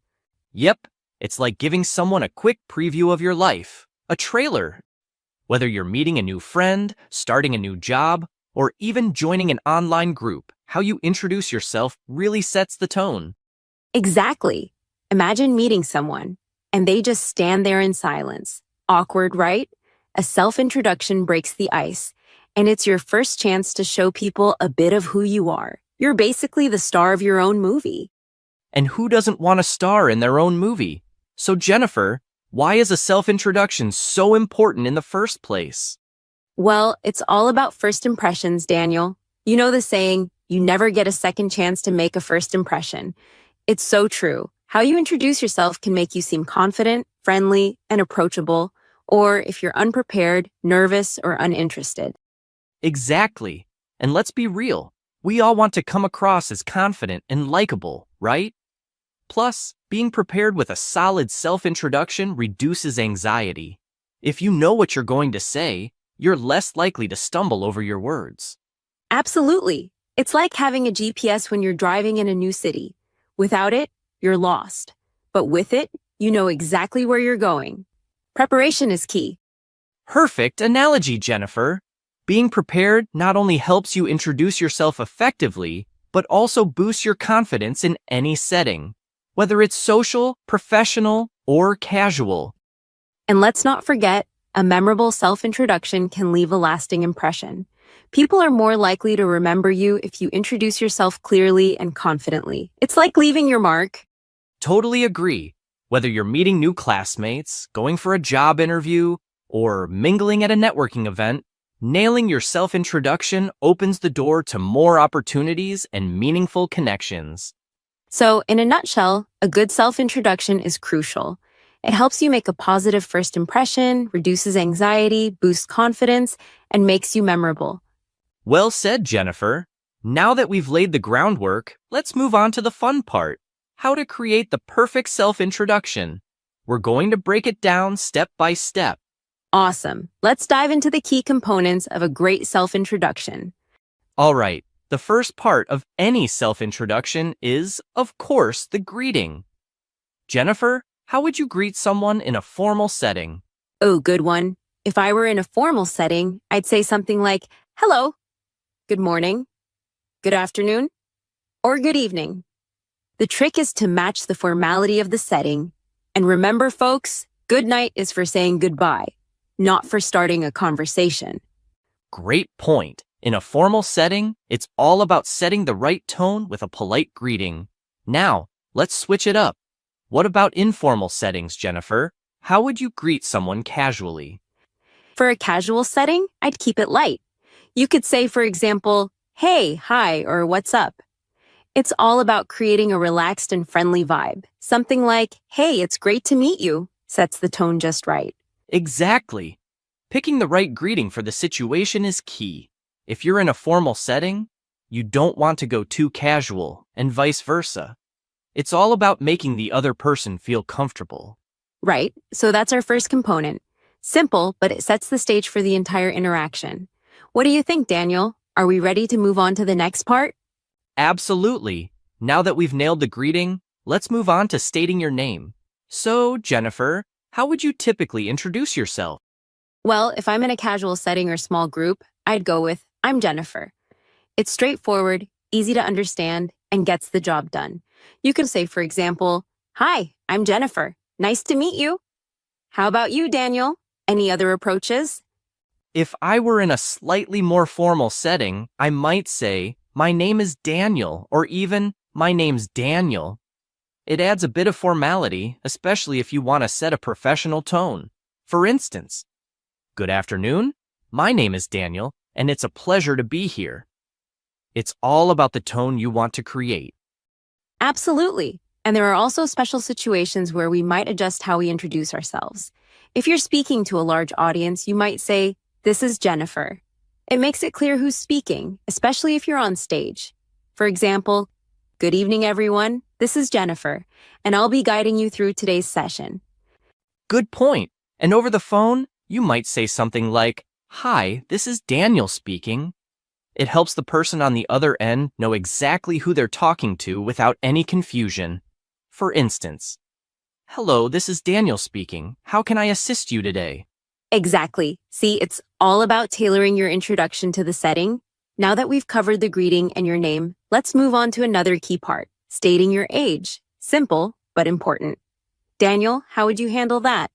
Yep, it's like giving someone a quick preview of your life, a trailer. Whether you're meeting a new friend, starting a new job, or even joining an online group, how you introduce yourself really sets the tone. Exactly. Imagine meeting someone, and they just stand there in silence. Awkward, right? A self-introduction breaks the ice, and it's your first chance to show people a bit of who you are. You're basically the star of your own movie. And who doesn't want a star in their own movie? So Jennifer, why is a self-introduction so important in the first place? Well, it's all about first impressions, Daniel. You know the saying, you never get a second chance to make a first impression. It's so true. How you introduce yourself can make you seem confident, friendly, and approachable, or if you're unprepared, nervous, or uninterested. Exactly. And let's be real. We all want to come across as confident and likable, right? Plus, being prepared with a solid self-introduction reduces anxiety. If you know what you're going to say, you're less likely to stumble over your words. Absolutely. It's like having a GPS when you're driving in a new city. Without it, you're lost. But with it, you know exactly where you're going. Preparation is key. Perfect analogy, Jennifer. Being prepared not only helps you introduce yourself effectively, but also boosts your confidence in any setting, whether it's social, professional, or casual. And let's not forget, a memorable self-introduction can leave a lasting impression. People are more likely to remember you if you introduce yourself clearly and confidently. It's like leaving your mark. Totally agree. Whether you're meeting new classmates, going for a job interview, or mingling at a networking event, nailing your self-introduction opens the door to more opportunities and meaningful connections. So, in a nutshell, a good self-introduction is crucial. It helps you make a positive first impression, reduces anxiety, boosts confidence, and makes you memorable. Well said, Jennifer. Now that we've laid the groundwork, let's move on to the fun part: how to create the perfect self-introduction. We're going to break it down step by step. Awesome. Let's dive into the key components of a great self-introduction. All right, the first part of any self-introduction is, of course, the greeting. Jennifer, how would you greet someone in a formal setting? Oh, good one. If I were in a formal setting, I'd say something like, hello, good morning, good afternoon, or good evening. The trick is to match the formality of the setting. And remember, folks, good night is for saying goodbye, not for starting a conversation. Great point. In a formal setting, it's all about setting the right tone with a polite greeting. Now, let's switch it up. What about informal settings, Jennifer? How would you greet someone casually? For a casual setting, I'd keep it light. You could say, for example, hey, hi, or what's up? It's all about creating a relaxed and friendly vibe. Something like, hey, it's great to meet you, sets the tone just right. Exactly. Picking the right greeting for the situation is key. If you're in a formal setting, you don't want to go too casual, and vice versa. It's all about making the other person feel comfortable. Right, so that's our first component. Simple, but it sets the stage for the entire interaction. What do you think, Daniel? Are we ready to move on to the next part? Absolutely. Now that we've nailed the greeting, let's move on to stating your name. So, Jennifer, how would you typically introduce yourself? Well, if I'm in a casual setting or small group, I'd go with, I'm Jennifer. It's straightforward, easy to understand, and gets the job done. You could say, for example, hi, I'm Jennifer. Nice to meet you. How about you, Daniel? Any other approaches? If I were in a slightly more formal setting, I might say, my name is Daniel, or even, my name's Daniel. It adds a bit of formality, especially if you want to set a professional tone. For instance, good afternoon. My name is Daniel, and it's a pleasure to be here. It's all about the tone you want to create. Absolutely. And there are also special situations where we might adjust how we introduce ourselves. If you're speaking to a large audience, you might say, this is Jennifer. It makes it clear who's speaking, especially if you're on stage. For example, good evening, everyone. This is Jennifer, and I'll be guiding you through today's session. Good point. And over the phone, you might say something like, hi, this is Daniel speaking. It helps the person on the other end know exactly who they're talking to without any confusion. For instance, hello, this is Daniel speaking. How can I assist you today? Exactly. See, it's all about tailoring your introduction to the setting. Now that we've covered the greeting and your name, let's move on to another key part, stating your age. Simple, but important. Daniel, how would you handle that?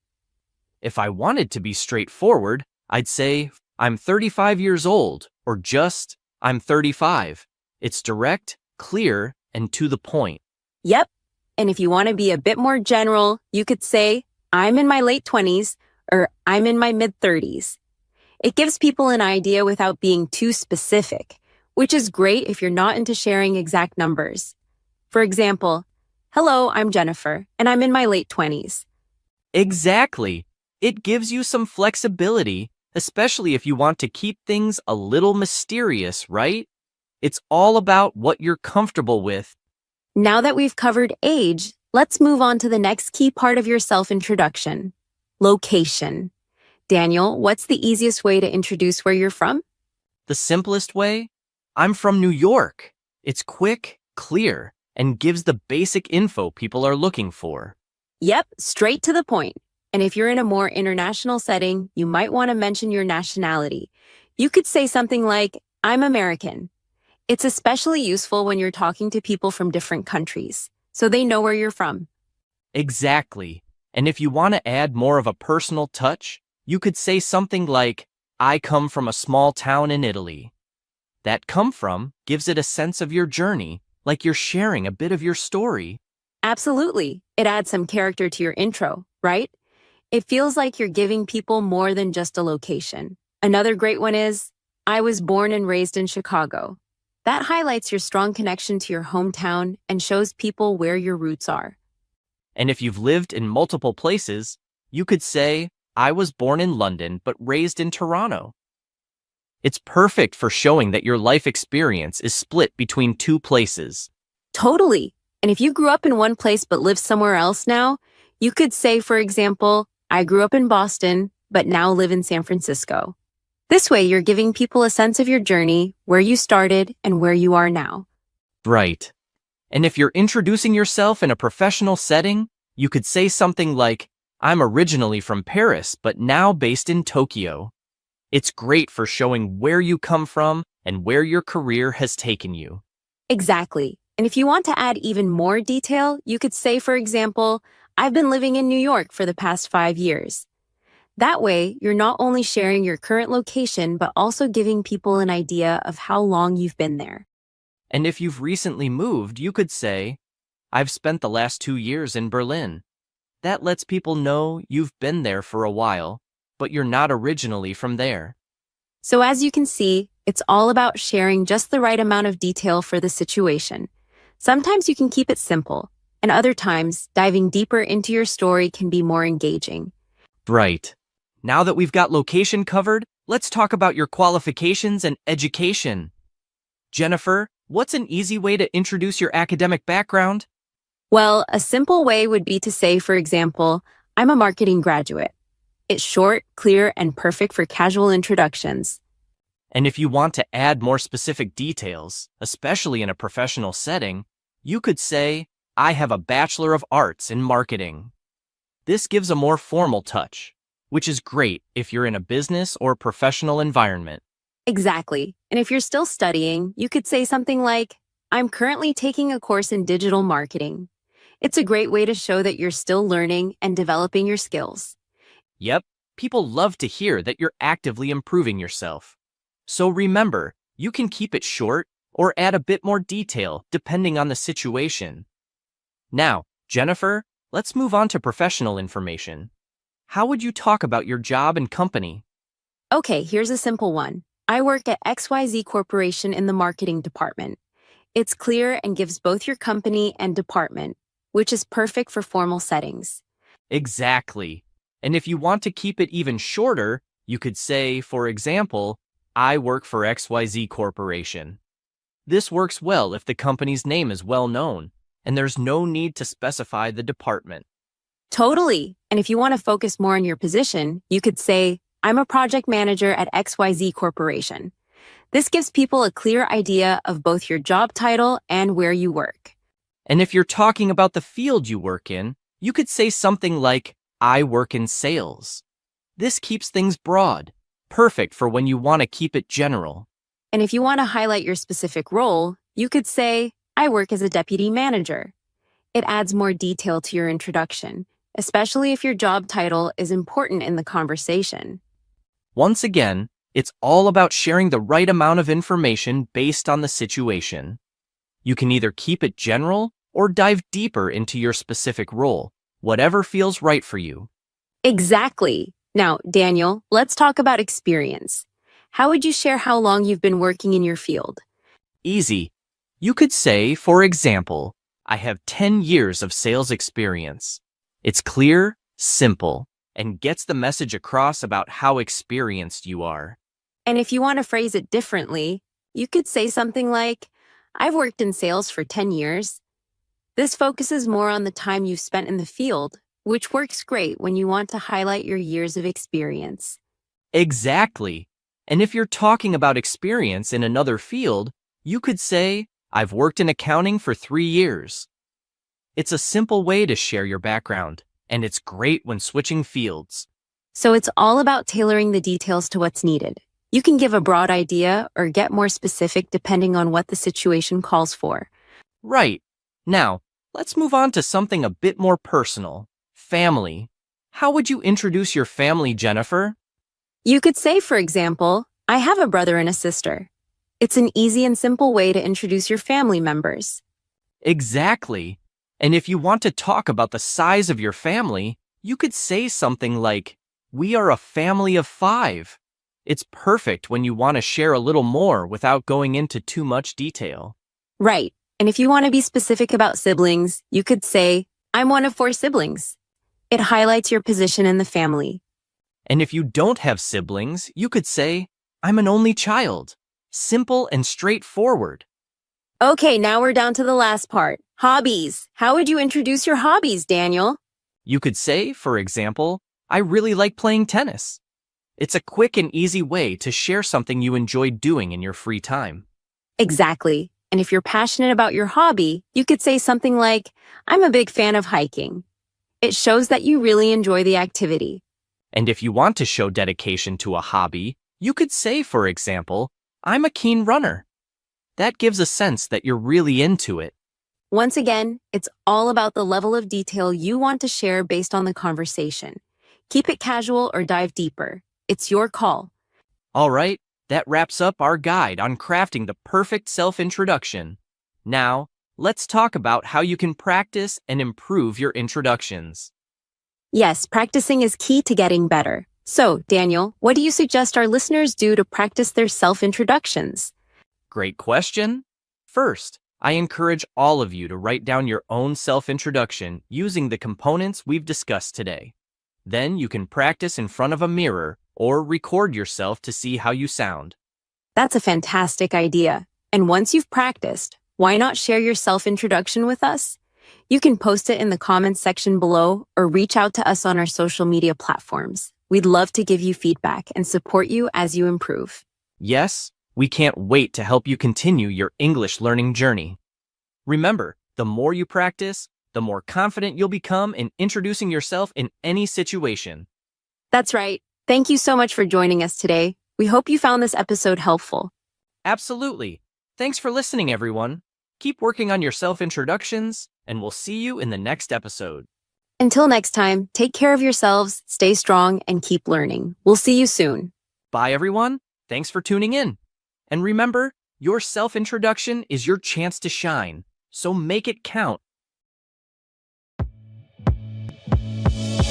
If I wanted to be straightforward, I'd say, I'm 35 years old, or just, I'm 35. It's direct, clear, and to the point. Yep. And if you want to be a bit more general, you could say, I'm in my late 20s, or I'm in my mid-30s. It gives people an idea without being too specific, which is great if you're not into sharing exact numbers. For example, hello, I'm Jennifer, and I'm in my late 20s. Exactly. It gives you some flexibility, especially if you want to keep things a little mysterious, right? It's all about what you're comfortable with. Now that we've covered age, let's move on to the next key part of your self-introduction, location. Daniel, what's the easiest way to introduce where you're from? The simplest way? I'm from New York. It's quick, clear, and gives the basic info people are looking for. Yep, straight to the point. And if you're in a more international setting, you might want to mention your nationality. You could say something like, I'm American. It's especially useful when you're talking to people from different countries, so they know where you're from. Exactly. And if you want to add more of a personal touch, you could say something like, I come from a small town in Italy. That come from gives it a sense of your journey, like you're sharing a bit of your story. Absolutely. It adds some character to your intro, right? It feels like you're giving people more than just a location. Another great one is, I was born and raised in Chicago. That highlights your strong connection to your hometown and shows people where your roots are. And if you've lived in multiple places, you could say, I was born in London but raised in Toronto. It's perfect for showing that your life experience is split between two places. Totally. And if you grew up in one place but live somewhere else now, you could say, for example, I grew up in Boston but now live in San Francisco. This way, you're giving people a sense of your journey, where you started, and where you are now. Right. And if you're introducing yourself in a professional setting, you could say something like, I'm originally from Paris, but now based in Tokyo. It's great for showing where you come from and where your career has taken you. Exactly. And if you want to add even more detail, you could say, for example, I've been living in New York for the past 5 years. That way, you're not only sharing your current location, but also giving people an idea of how long you've been there. And if you've recently moved, you could say, I've spent the last 2 years in Berlin. That lets people know you've been there for a while, but you're not originally from there. So as you can see, it's all about sharing just the right amount of detail for the situation. Sometimes you can keep it simple, and other times, diving deeper into your story can be more engaging. Right. Now that we've got location covered, let's talk about your qualifications and education. Jennifer, what's an easy way to introduce your academic background? Well, a simple way would be to say, for example, I'm a marketing graduate. It's short, clear, and perfect for casual introductions. And if you want to add more specific details, especially in a professional setting, you could say, I have a Bachelor of Arts in Marketing. This gives a more formal touch, which is great if you're in a business or professional environment. Exactly. And if you're still studying, you could say something like, I'm currently taking a course in digital marketing. It's a great way to show that you're still learning and developing your skills. Yep, people love to hear that you're actively improving yourself. So remember, you can keep it short or add a bit more detail depending on the situation. Now, Jennifer, let's move on to professional information. How would you talk about your job and company? Okay, here's a simple one. I work at XYZ Corporation in the marketing department. It's clear and gives both your company and department, which is perfect for formal settings. Exactly. And if you want to keep it even shorter, you could say, for example, I work for XYZ Corporation. This works well if the company's name is well known, and there's no need to specify the department. Totally. And if you want to focus more on your position, you could say, I'm a project manager at XYZ Corporation. This gives people a clear idea of both your job title and where you work. And if you're talking about the field you work in, you could say something like, I work in sales. This keeps things broad, perfect for when you want to keep it general. And if you want to highlight your specific role, you could say, I work as a deputy manager. It adds more detail to your introduction, especially if your job title is important in the conversation. Once again, it's all about sharing the right amount of information based on the situation. You can either keep it general or dive deeper into your specific role, whatever feels right for you. Exactly. Now, Daniel, let's talk about experience. How would you share how long you've been working in your field? Easy. You could say, for example, I have 10 years of sales experience. It's clear, simple, and gets the message across about how experienced you are. And if you want to phrase it differently, you could say something like, I've worked in sales for 10 years. This focuses more on the time you've spent in the field, which works great when you want to highlight your years of experience. Exactly. And if you're talking about experience in another field, you could say, I've worked in accounting for 3 years. It's a simple way to share your background, and it's great when switching fields. So it's all about tailoring the details to what's needed. You can give a broad idea or get more specific depending on what the situation calls for. Right. Now, let's move on to something a bit more personal. Family. How would you introduce your family, Jennifer? You could say, for example, I have a brother and a sister. It's an easy and simple way to introduce your family members. Exactly. And if you want to talk about the size of your family, you could say something like, we are a family of 5. It's perfect when you want to share a little more without going into too much detail. Right. And if you want to be specific about siblings, you could say, I'm one of 4 siblings. It highlights your position in the family. And if you don't have siblings, you could say, I'm an only child. Simple and straightforward. Okay, now we're down to the last part. Hobbies. How would you introduce your hobbies, Daniel? You could say, for example, I really like playing tennis. It's a quick and easy way to share something you enjoy doing in your free time. Exactly. And if you're passionate about your hobby, you could say something like, I'm a big fan of hiking. It shows that you really enjoy the activity. And if you want to show dedication to a hobby, you could say, for example, I'm a keen runner. That gives a sense that you're really into it. Once again, it's all about the level of detail you want to share based on the conversation. Keep it casual or dive deeper. It's your call. All right, that wraps up our guide on crafting the perfect self-introduction. Now, let's talk about how you can practice and improve your introductions. Yes, practicing is key to getting better. So, Daniel, what do you suggest our listeners do to practice their self-introductions? Great question. First, I encourage all of you to write down your own self-introduction using the components we've discussed today. Then you can practice in front of a mirror or record yourself to see how you sound. That's a fantastic idea. And once you've practiced, why not share your self-introduction with us? You can post it in the comments section below or reach out to us on our social media platforms. We'd love to give you feedback and support you as you improve. Yes, we can't wait to help you continue your English learning journey. Remember, the more you practice, the more confident you'll become in introducing yourself in any situation. That's right. Thank you so much for joining us today. We hope you found this episode helpful. Absolutely. Thanks for listening, everyone. Keep working on your self-introductions, and we'll see you in the next episode. Until next time, take care of yourselves, stay strong, and keep learning. We'll see you soon. Bye, everyone. Thanks for tuning in. And remember, your self-introduction is your chance to shine, so make it count.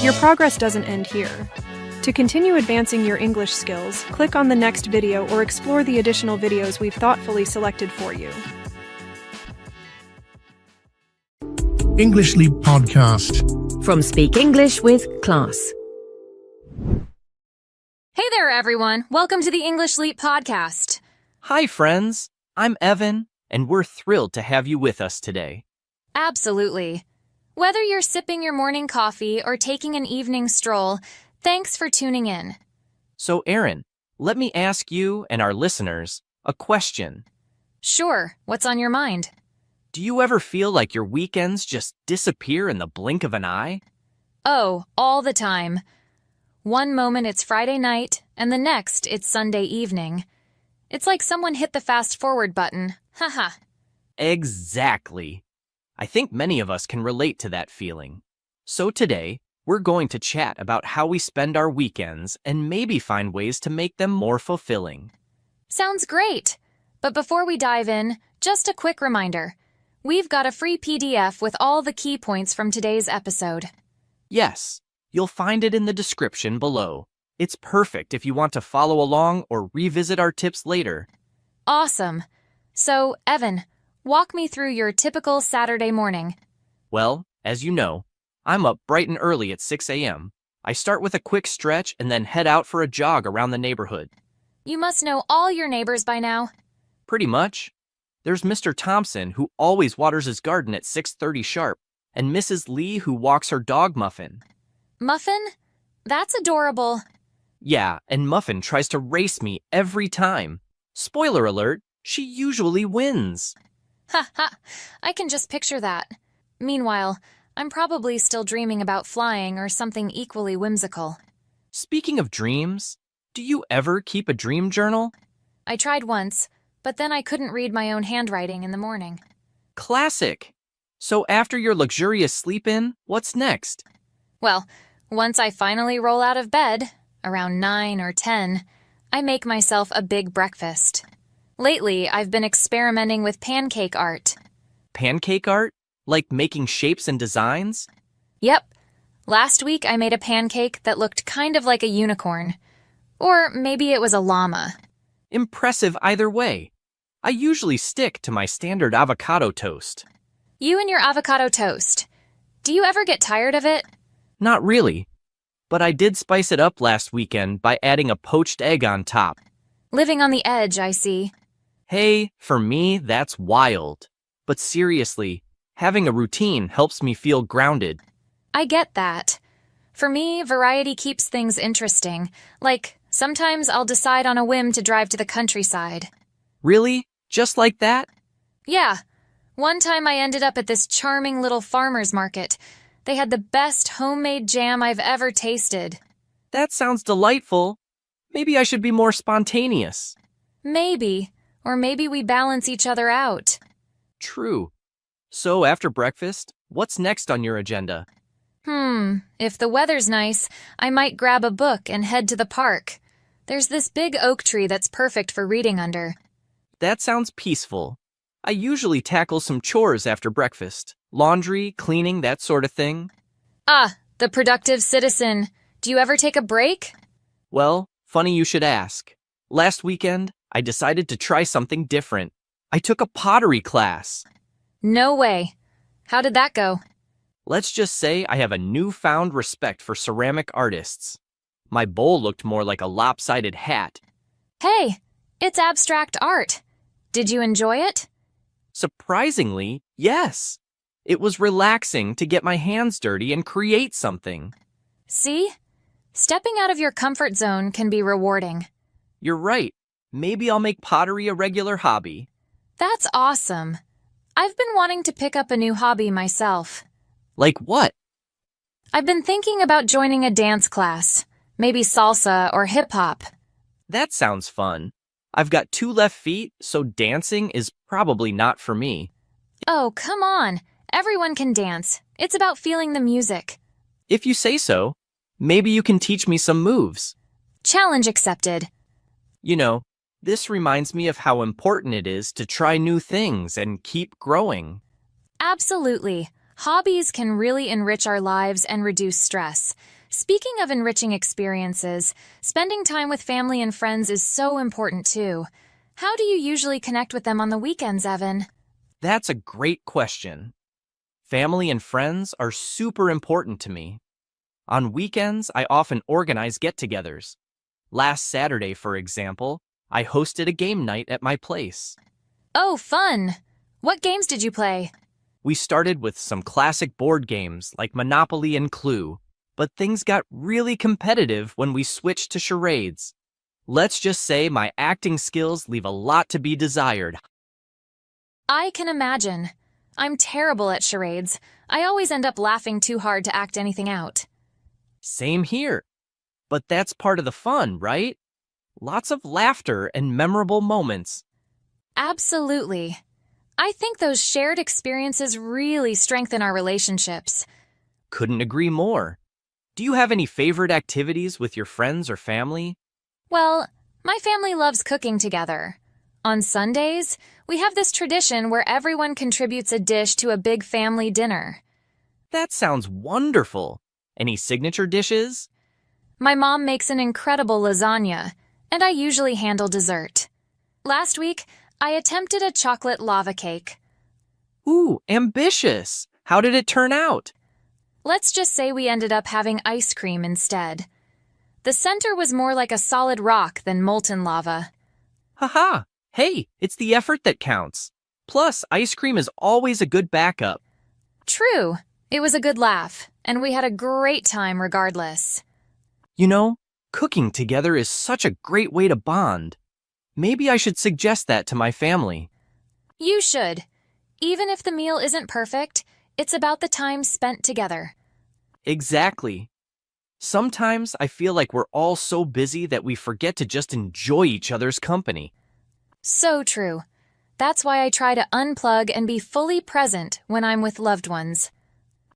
Your progress doesn't end here. To continue advancing your English skills, click on the next video or explore the additional videos we've thoughtfully selected for you. English Leap Podcast. From Speak English with Class. Hey there, everyone. Welcome to the English Leap podcast. Hi, friends. I'm Evan, and we're thrilled to have you with us today. Absolutely. Whether you're sipping your morning coffee or taking an evening stroll, thanks for tuning in. So, Erin, let me ask you and our listeners a question. Sure. What's on your mind? Do you ever feel like your weekends just disappear in the blink of an eye? Oh, all the time. One moment it's Friday night, and the next it's Sunday evening. It's like someone hit the fast-forward button. Haha. Exactly. I think many of us can relate to that feeling. So today, we're going to chat about how we spend our weekends and maybe find ways to make them more fulfilling. Sounds great. But before we dive in, just a quick reminder. We've got a free PDF with all the key points from today's episode. Yes, you'll find it in the description below. It's perfect if you want to follow along or revisit our tips later. Awesome. So, Evan, walk me through your typical Saturday morning. Well, as you know, I'm up bright and early at 6 a.m. I start with a quick stretch and then head out for a jog around the neighborhood. You must know all your neighbors by now. Pretty much. There's Mr. Thompson, who always waters his garden at 6:30 sharp, and Mrs. Lee, who walks her dog Muffin. Muffin? That's adorable. Yeah, and Muffin tries to race me every time. Spoiler alert, she usually wins. Ha ha, I can just picture that. Meanwhile, I'm probably still dreaming about flying or something equally whimsical. Speaking of dreams, Do you ever keep a dream journal? I tried once, but then I couldn't read my own handwriting in the morning. Classic. So after your luxurious sleep-in, what's next? Well, once I finally roll out of bed, around 9 or 10, I make myself a big breakfast. Lately, I've been experimenting with pancake art. Pancake art? Like making shapes and designs? Yep. Last week, I made a pancake that looked kind of like a unicorn. Or maybe it was a llama. Impressive either way. I usually stick to my standard avocado toast. You and your avocado toast. Do you ever get tired of it? Not really. But I did spice it up last weekend by adding a poached egg on top. Living on the edge, I see. Hey, for me, that's wild. But seriously, having a routine helps me feel grounded. I get that. For me, variety keeps things interesting. Like, sometimes I'll decide on a whim to drive to the countryside. Really? Just like that? Yeah. One time I ended up at this charming little farmer's market. They had the best homemade jam I've ever tasted. That sounds delightful. Maybe I should be more spontaneous. Maybe. Or maybe we balance each other out. True. So after breakfast, what's next on your agenda? If the weather's nice, I might grab a book and head to the park. There's this big oak tree that's perfect for reading under. That sounds peaceful. I usually tackle some chores after breakfast. Laundry, cleaning, that sort of thing. Ah, the productive citizen. Do you ever take a break? Well, funny you should ask. Last weekend, I decided to try something different. I took a pottery class. No way. How did that go? Let's just say I have a newfound respect for ceramic artists. My bowl looked more like a lopsided hat. Hey, it's abstract art. Did you enjoy it? Surprisingly, yes. It was relaxing to get my hands dirty and create something. See? Stepping out of your comfort zone can be rewarding. You're right. Maybe I'll make pottery a regular hobby. That's awesome. I've been wanting to pick up a new hobby myself. Like what? I've been thinking about joining a dance class. Maybe salsa or hip-hop. That sounds fun. I've got 2 left feet, so dancing is probably not for me. Oh, come on. Everyone can dance. It's about feeling the music. If you say so, maybe you can teach me some moves. Challenge accepted. You know, this reminds me of how important it is to try new things and keep growing. Absolutely. Hobbies can really enrich our lives and reduce stress. Speaking of enriching experiences, spending time with family and friends is so important too. How do you usually connect with them on the weekends, Evan? That's a great question. Family and friends are super important to me. On weekends, I often organize get-togethers. Last Saturday, for example, I hosted a game night at my place. Oh, fun! What games did you play? We started with some classic board games like Monopoly and Clue, but things got really competitive when we switched to charades. Let's just say my acting skills leave a lot to be desired. I can imagine. I'm terrible at charades. I always end up laughing too hard to act anything out. Same here. But that's part of the fun, right? Lots of laughter and memorable moments. Absolutely. I think those shared experiences really strengthen our relationships. Couldn't agree more. Do you have any favorite activities with your friends or family? Well, my family loves cooking together. On Sundays, we have this tradition where everyone contributes a dish to a big family dinner. That sounds wonderful. Any signature dishes? My mom makes an incredible lasagna, and I usually handle dessert. Last week, I attempted a chocolate lava cake. Ooh, ambitious! How did it turn out? Let's just say we ended up having ice cream instead. The center was more like a solid rock than molten lava. Haha! Hey, it's the effort that counts. Plus, ice cream is always a good backup. True. It was a good laugh, and we had a great time regardless. You know, cooking together is such a great way to bond. Maybe I should suggest that to my family. You should. Even if the meal isn't perfect, it's about the time spent together. Exactly. Sometimes I feel like we're all so busy that we forget to just enjoy each other's company. So true. That's why I try to unplug and be fully present when I'm with loved ones.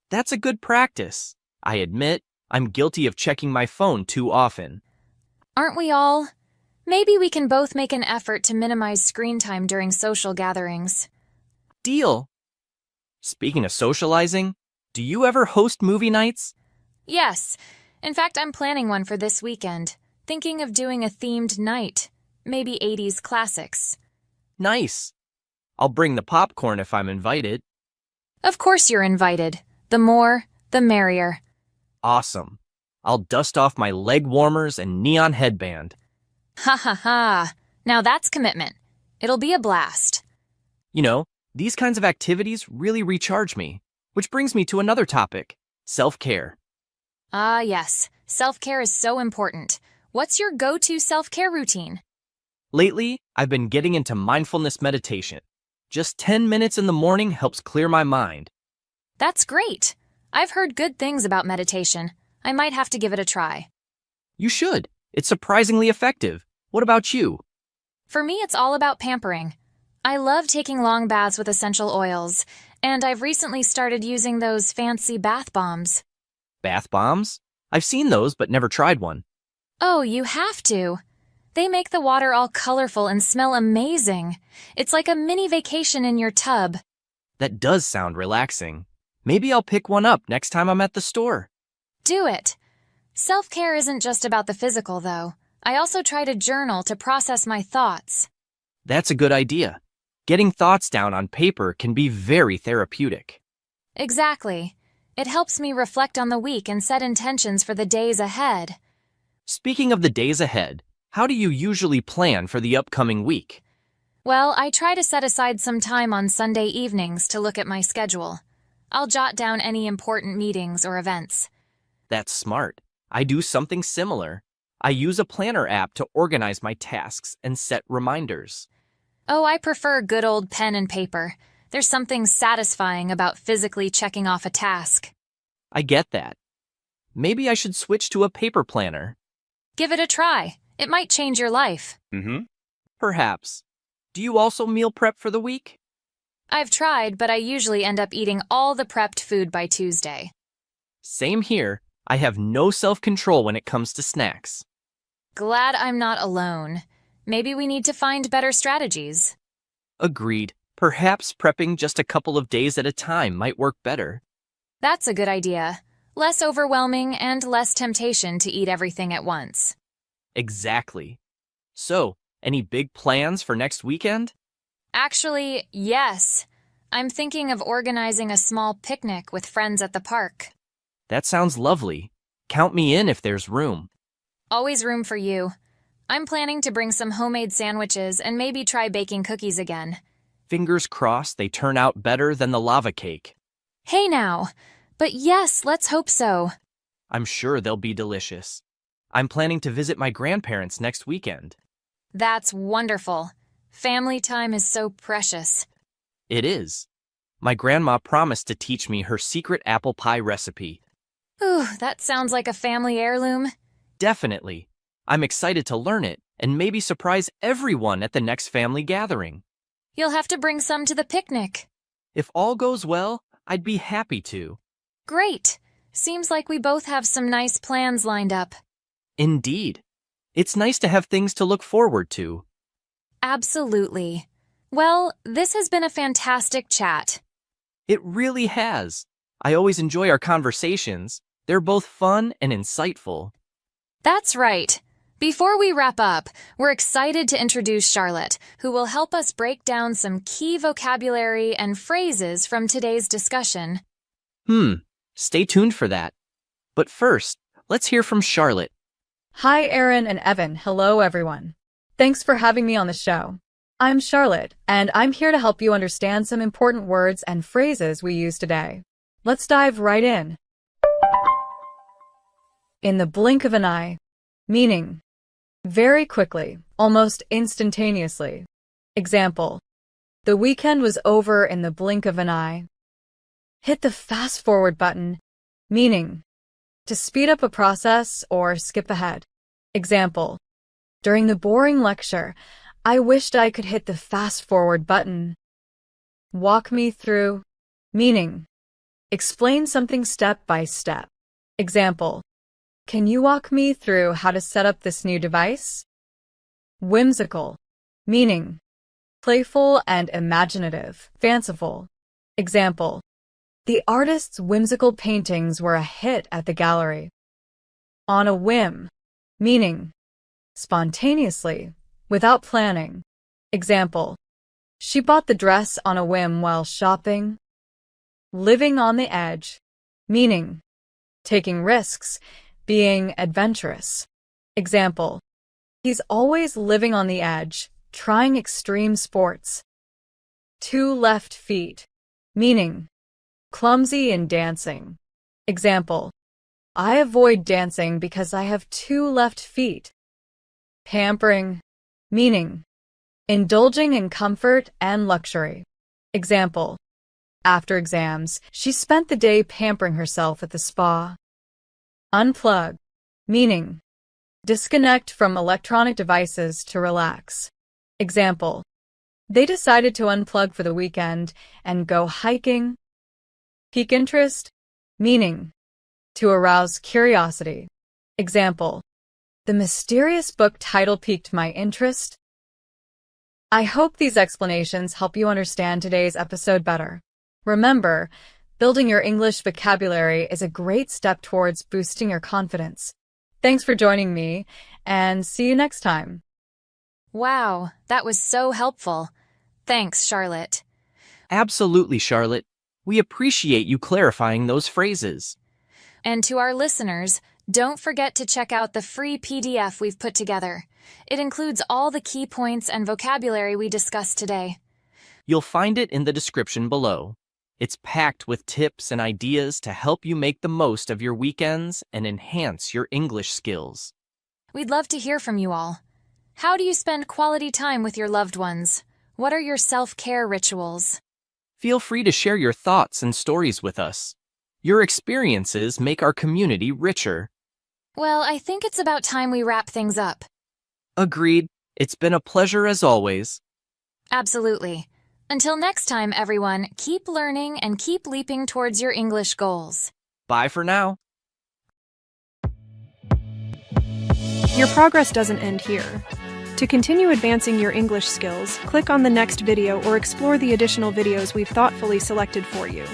That's a good practice. I admit, I'm guilty of checking my phone too often. Aren't we all? Maybe we can both make an effort to minimize screen time during social gatherings. Deal. Speaking of socializing, do you ever host movie nights? Yes. In fact, I'm planning one for this weekend. Thinking of doing a themed night. Maybe 80s classics. Nice. I'll bring the popcorn if I'm invited. Of course you're invited. The more, the merrier. Awesome. I'll dust off my leg warmers and neon headband. Ha ha ha. Now that's commitment. It'll be a blast. You know, these kinds of activities really recharge me, which brings me to another topic, self-care. Ah, yes. Self-care is so important. What's your go-to self-care routine? Lately, I've been getting into mindfulness meditation. Just 10 minutes in the morning helps clear my mind. That's great. I've heard good things about meditation. I might have to give it a try. You should. It's surprisingly effective. What about you? For me, it's all about pampering. I love taking long baths with essential oils, and I've recently started using those fancy bath bombs. Bath bombs? I've seen those, but never tried one. Oh, you have to. They make the water all colorful and smell amazing. It's like a mini vacation in your tub. That does sound relaxing. Maybe I'll pick one up next time I'm at the store. Do it. Self-care isn't just about the physical, though. I also try to journal to process my thoughts. That's a good idea. Getting thoughts down on paper can be very therapeutic. Exactly. It helps me reflect on the week and set intentions for the days ahead. Speaking of the days ahead, how do you usually plan for the upcoming week? Well, I try to set aside some time on Sunday evenings to look at my schedule. I'll jot down any important meetings or events. That's smart. I do something similar. I use a planner app to organize my tasks and set reminders. Oh, I prefer good old pen and paper. There's something satisfying about physically checking off a task. I get that. Maybe I should switch to a paper planner. Give it a try. It might change your life. Perhaps. Do you also meal prep for the week? I've tried, but I usually end up eating all the prepped food by Tuesday. Same here. I have no self-control when it comes to snacks. Glad I'm not alone. Maybe we need to find better strategies. Agreed. Perhaps prepping just a couple of days at a time might work better. That's a good idea. Less overwhelming and less temptation to eat everything at once. Exactly. So, any big plans for next weekend? Actually, yes. I'm thinking of organizing a small picnic with friends at the park. That sounds lovely. Count me in if there's room. Always room for you. I'm planning to bring some homemade sandwiches and maybe try baking cookies again. Fingers crossed they turn out better than the lava cake. Hey now. But yes, let's hope so. I'm sure they'll be delicious. I'm planning to visit my grandparents next weekend. That's wonderful. Family time is so precious. It is. My grandma promised to teach me her secret apple pie recipe. Ooh, that sounds like a family heirloom. Definitely. I'm excited to learn it and maybe surprise everyone at the next family gathering. You'll have to bring some to the picnic. If all goes well, I'd be happy to. Great. Seems like we both have some nice plans lined up. Indeed. It's nice to have things to look forward to. Absolutely. Well, this has been a fantastic chat. It really has. I always enjoy our conversations. They're both fun and insightful. That's right. Before we wrap up, we're excited to introduce Charlotte, who will help us break down some key vocabulary and phrases from today's discussion. Stay tuned for that. But first, let's hear from Charlotte. Hi, Aaron and Evan. Hello, everyone. Thanks for having me on the show. I'm Charlotte, and I'm here to help you understand some important words and phrases we use today. Let's dive right in. In the blink of an eye. Meaning, very quickly, almost instantaneously. Example, the weekend was over in the blink of an eye. Hit the fast forward button. Meaning, to speed up a process or skip ahead. Example: during the boring lecture, I wished I could hit the fast-forward button. Walk me through, meaning explain something step by step. Example: can you walk me through how to set up this new device? Whimsical, meaning playful and imaginative, fanciful. Example: the artist's whimsical paintings were a hit at the gallery. On a whim, meaning spontaneously, without planning. Example: she bought the dress on a whim while shopping. Living on the edge, meaning taking risks, being adventurous. Example: he's always living on the edge, trying extreme sports. 2 left feet, meaning clumsy in dancing. Example: I avoid dancing because I have 2 left feet. Pampering, meaning indulging in comfort and luxury. Example: after exams, she spent the day pampering herself at the spa. Unplug, meaning disconnect from electronic devices to relax. Example: they decided to unplug for the weekend and go hiking. Pique interest, meaning to arouse curiosity. Example: the mysterious book title piqued my interest. I hope these explanations help you understand today's episode better. Remember, building your English vocabulary is a great step towards boosting your confidence. Thanks for joining me, and see you next time. Wow, that was so helpful. Thanks, Charlotte. Absolutely, Charlotte. We appreciate you clarifying those phrases. And to our listeners, don't forget to check out the free PDF we've put together. It includes all the key points and vocabulary we discussed today. You'll find it in the description below. It's packed with tips and ideas to help you make the most of your weekends and enhance your English skills. We'd love to hear from you all. How do you spend quality time with your loved ones? What are your self-care rituals? Feel free to share your thoughts and stories with us. Your experiences make our community richer. Well, I think it's about time we wrap things up. Agreed. It's been a pleasure as always. Absolutely. Until next time, everyone, keep learning and keep leaping towards your English goals. Bye for now. Your progress doesn't end here. To continue advancing your English skills, click on the next video or explore the additional videos we've thoughtfully selected for you.